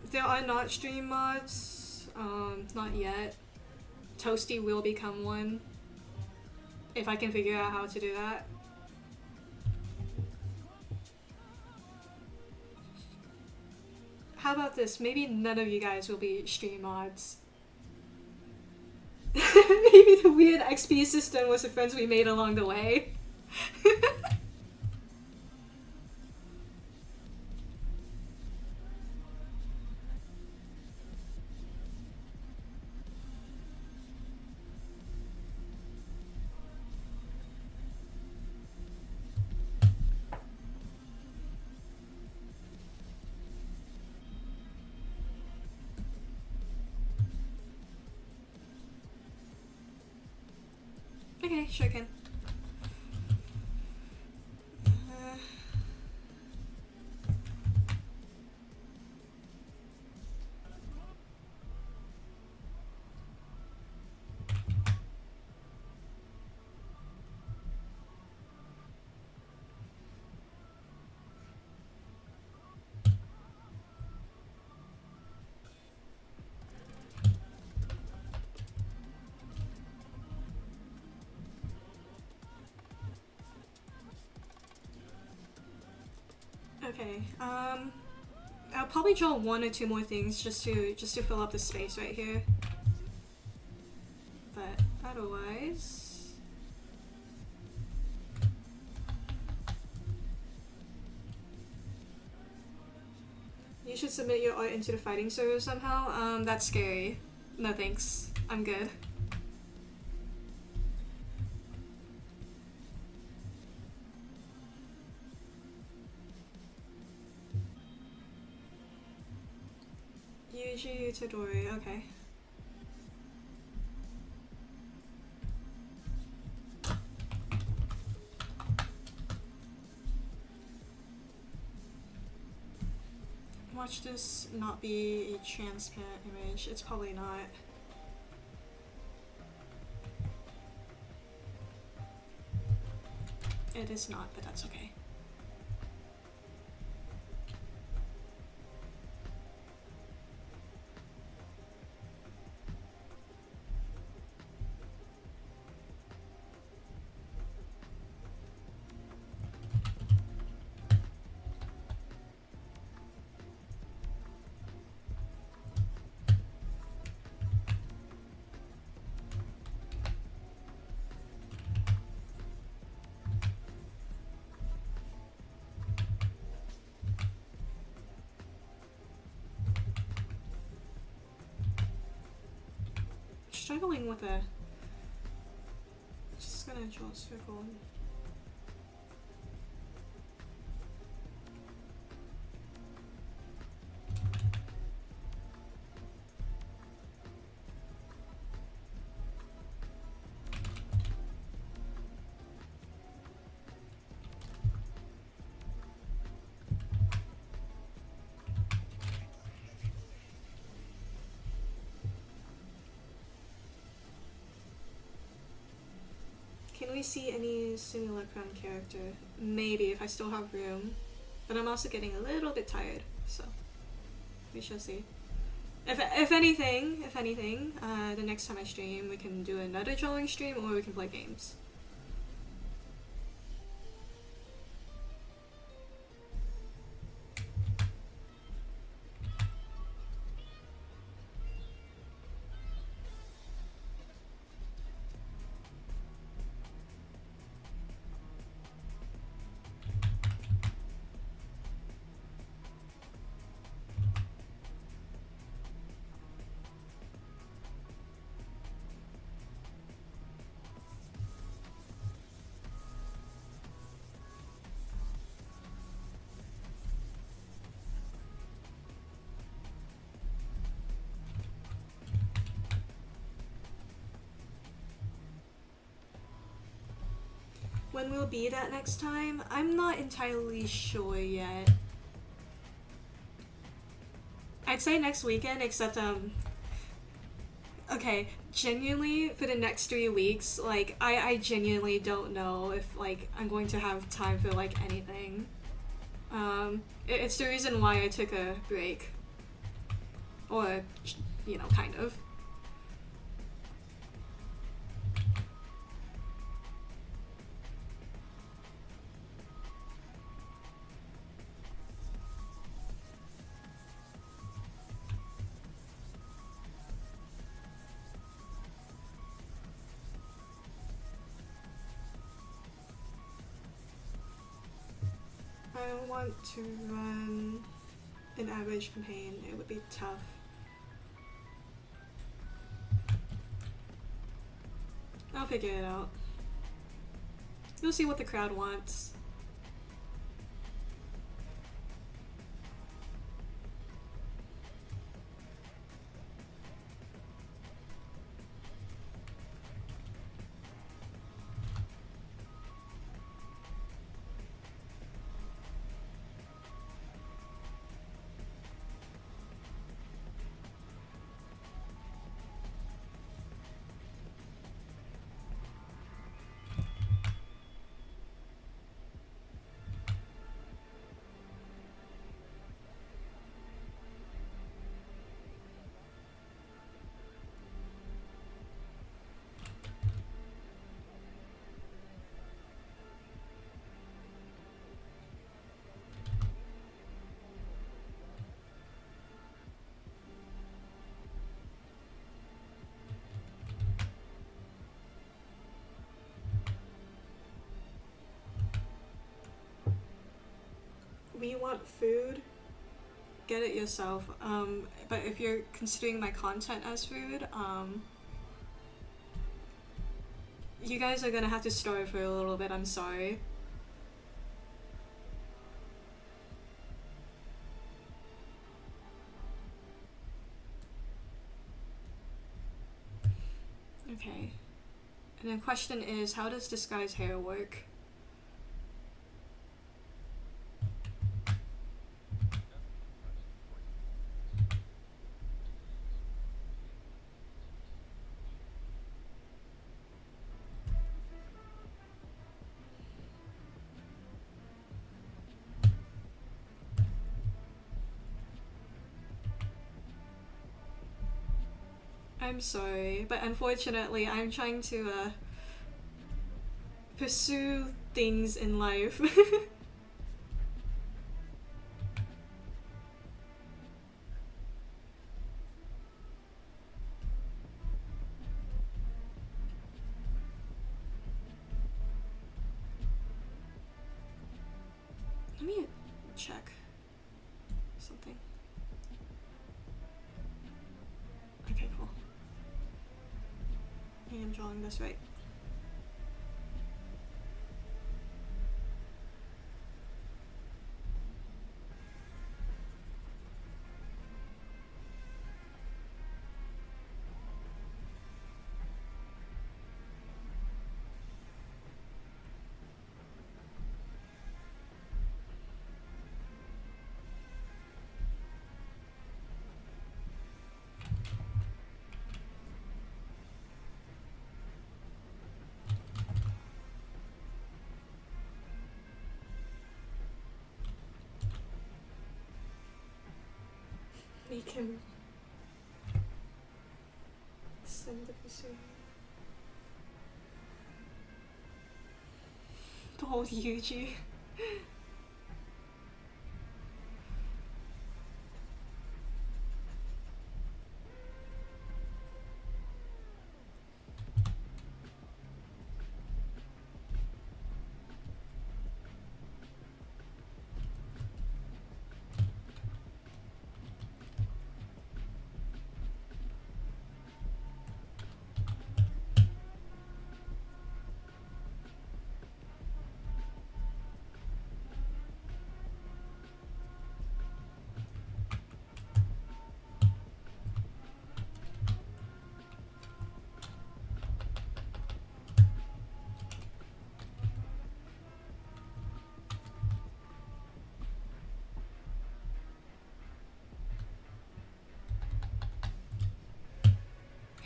There are not stream mods. Not yet. Toasty will become one. If I can figure out how to do that. How about this? Maybe none of you guys will be stream mods. Maybe the weird XP system was the friends we made along the way. Okay, sure can. Okay, I'll probably draw one or two more things just to fill up the space right here. But otherwise, you should submit your art into the fighting server somehow. That's scary. No thanks. I'm good. Yuji Todori, okay. Watch this not be a transparent image. It's probably not. It is not, but that's okay. Struggling with a. Just gonna draw a circle. me see any Simulacrum character. Maybe, if I still have room. But I'm also getting a little bit tired, so we shall see. If anything, the next time I stream, we can do another drawing stream, or we can play games. When we'll be that next time, I'm not entirely sure yet. I'd say next weekend, except okay, genuinely for the next 3 weeks, like I genuinely don't know if like I'm going to have time for like anything. It's the reason why I took a break, or you know, kind of. I want to run an average campaign. It would be tough. I'll figure it out. You'll see what the crowd wants. We want food, get it yourself. But if you're considering my content as food, you guys are gonna have to starve for a little bit, I'm sorry. Okay. And the question is, how does this guy's hair work? I'm sorry, but unfortunately I'm trying to pursue things in life. Let me check something. Okay, cool. I am drawing this right. We can send the pursuit. Poor Yuji.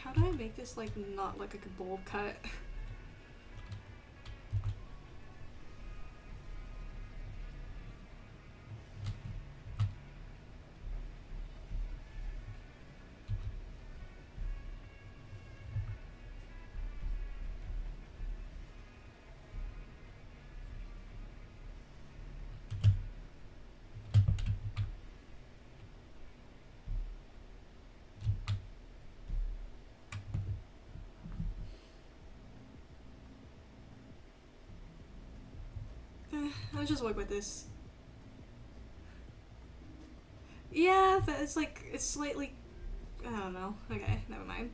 How do I make this like not like a bowl cut? I'll just work with this. Yeah, but it's like, it's slightly... I don't know. Okay, never mind.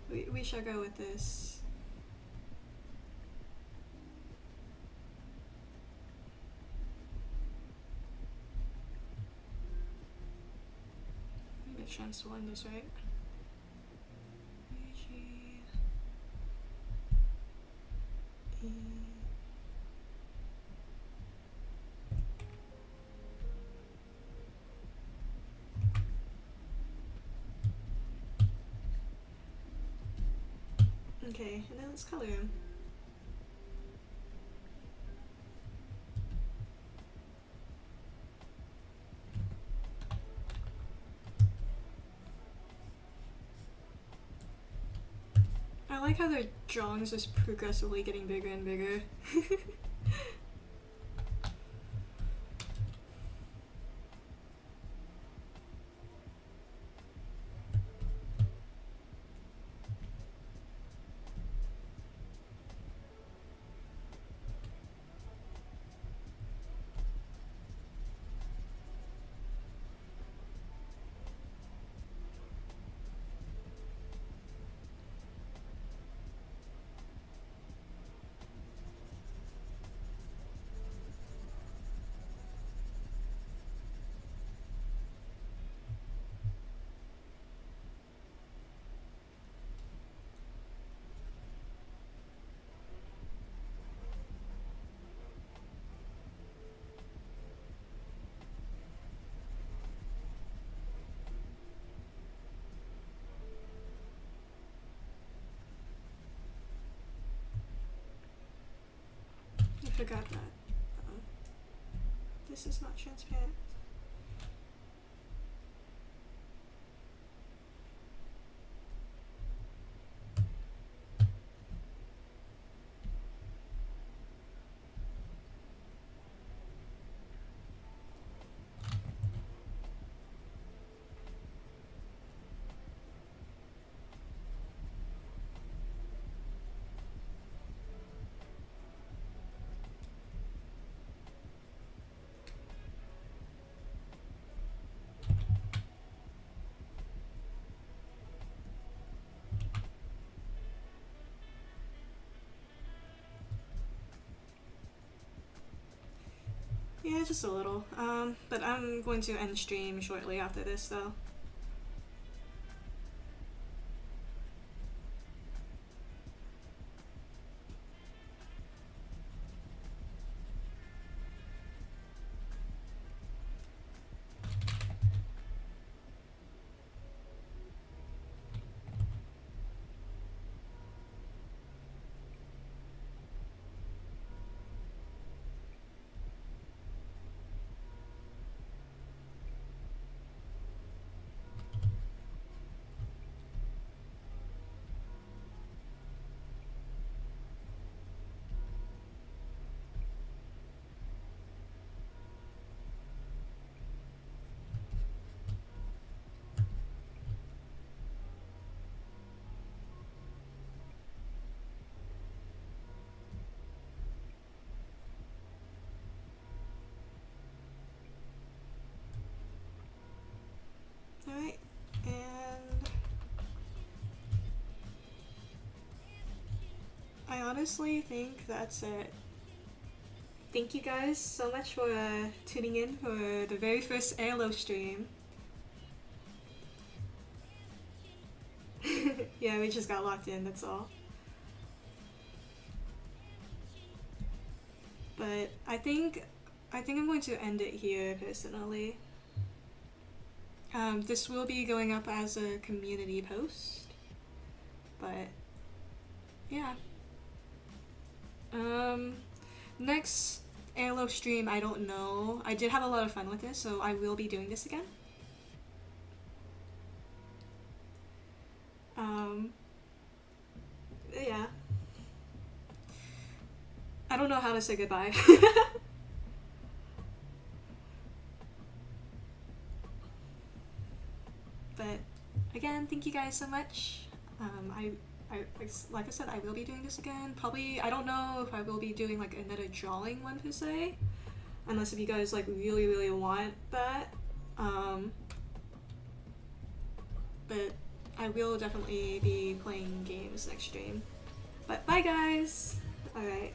We shall go with this. I get a chance to learn this, right? Okay, and then let's color him. I like how their drawings just progressively getting bigger and bigger. I forgot that. This is not transparent. Yeah, just a little. But I'm going to end stream shortly after this, though. honestly think that's it. Thank you guys so much for tuning in for the very first ALO stream. Yeah, we just got locked in, that's all. But I think I'm going to end it here personally. This will be going up as a community post, but yeah. Next ALO stream, I don't know. I did have a lot of fun with this, so I will be doing this again. Yeah. I don't know how to say goodbye. But again, thank you guys so much. Like I said, I will be doing this again. Probably, I don't know if I will be doing like another drawing one per se, unless if you guys like really, really want that. But I will definitely be playing games next stream. But bye guys! Alright.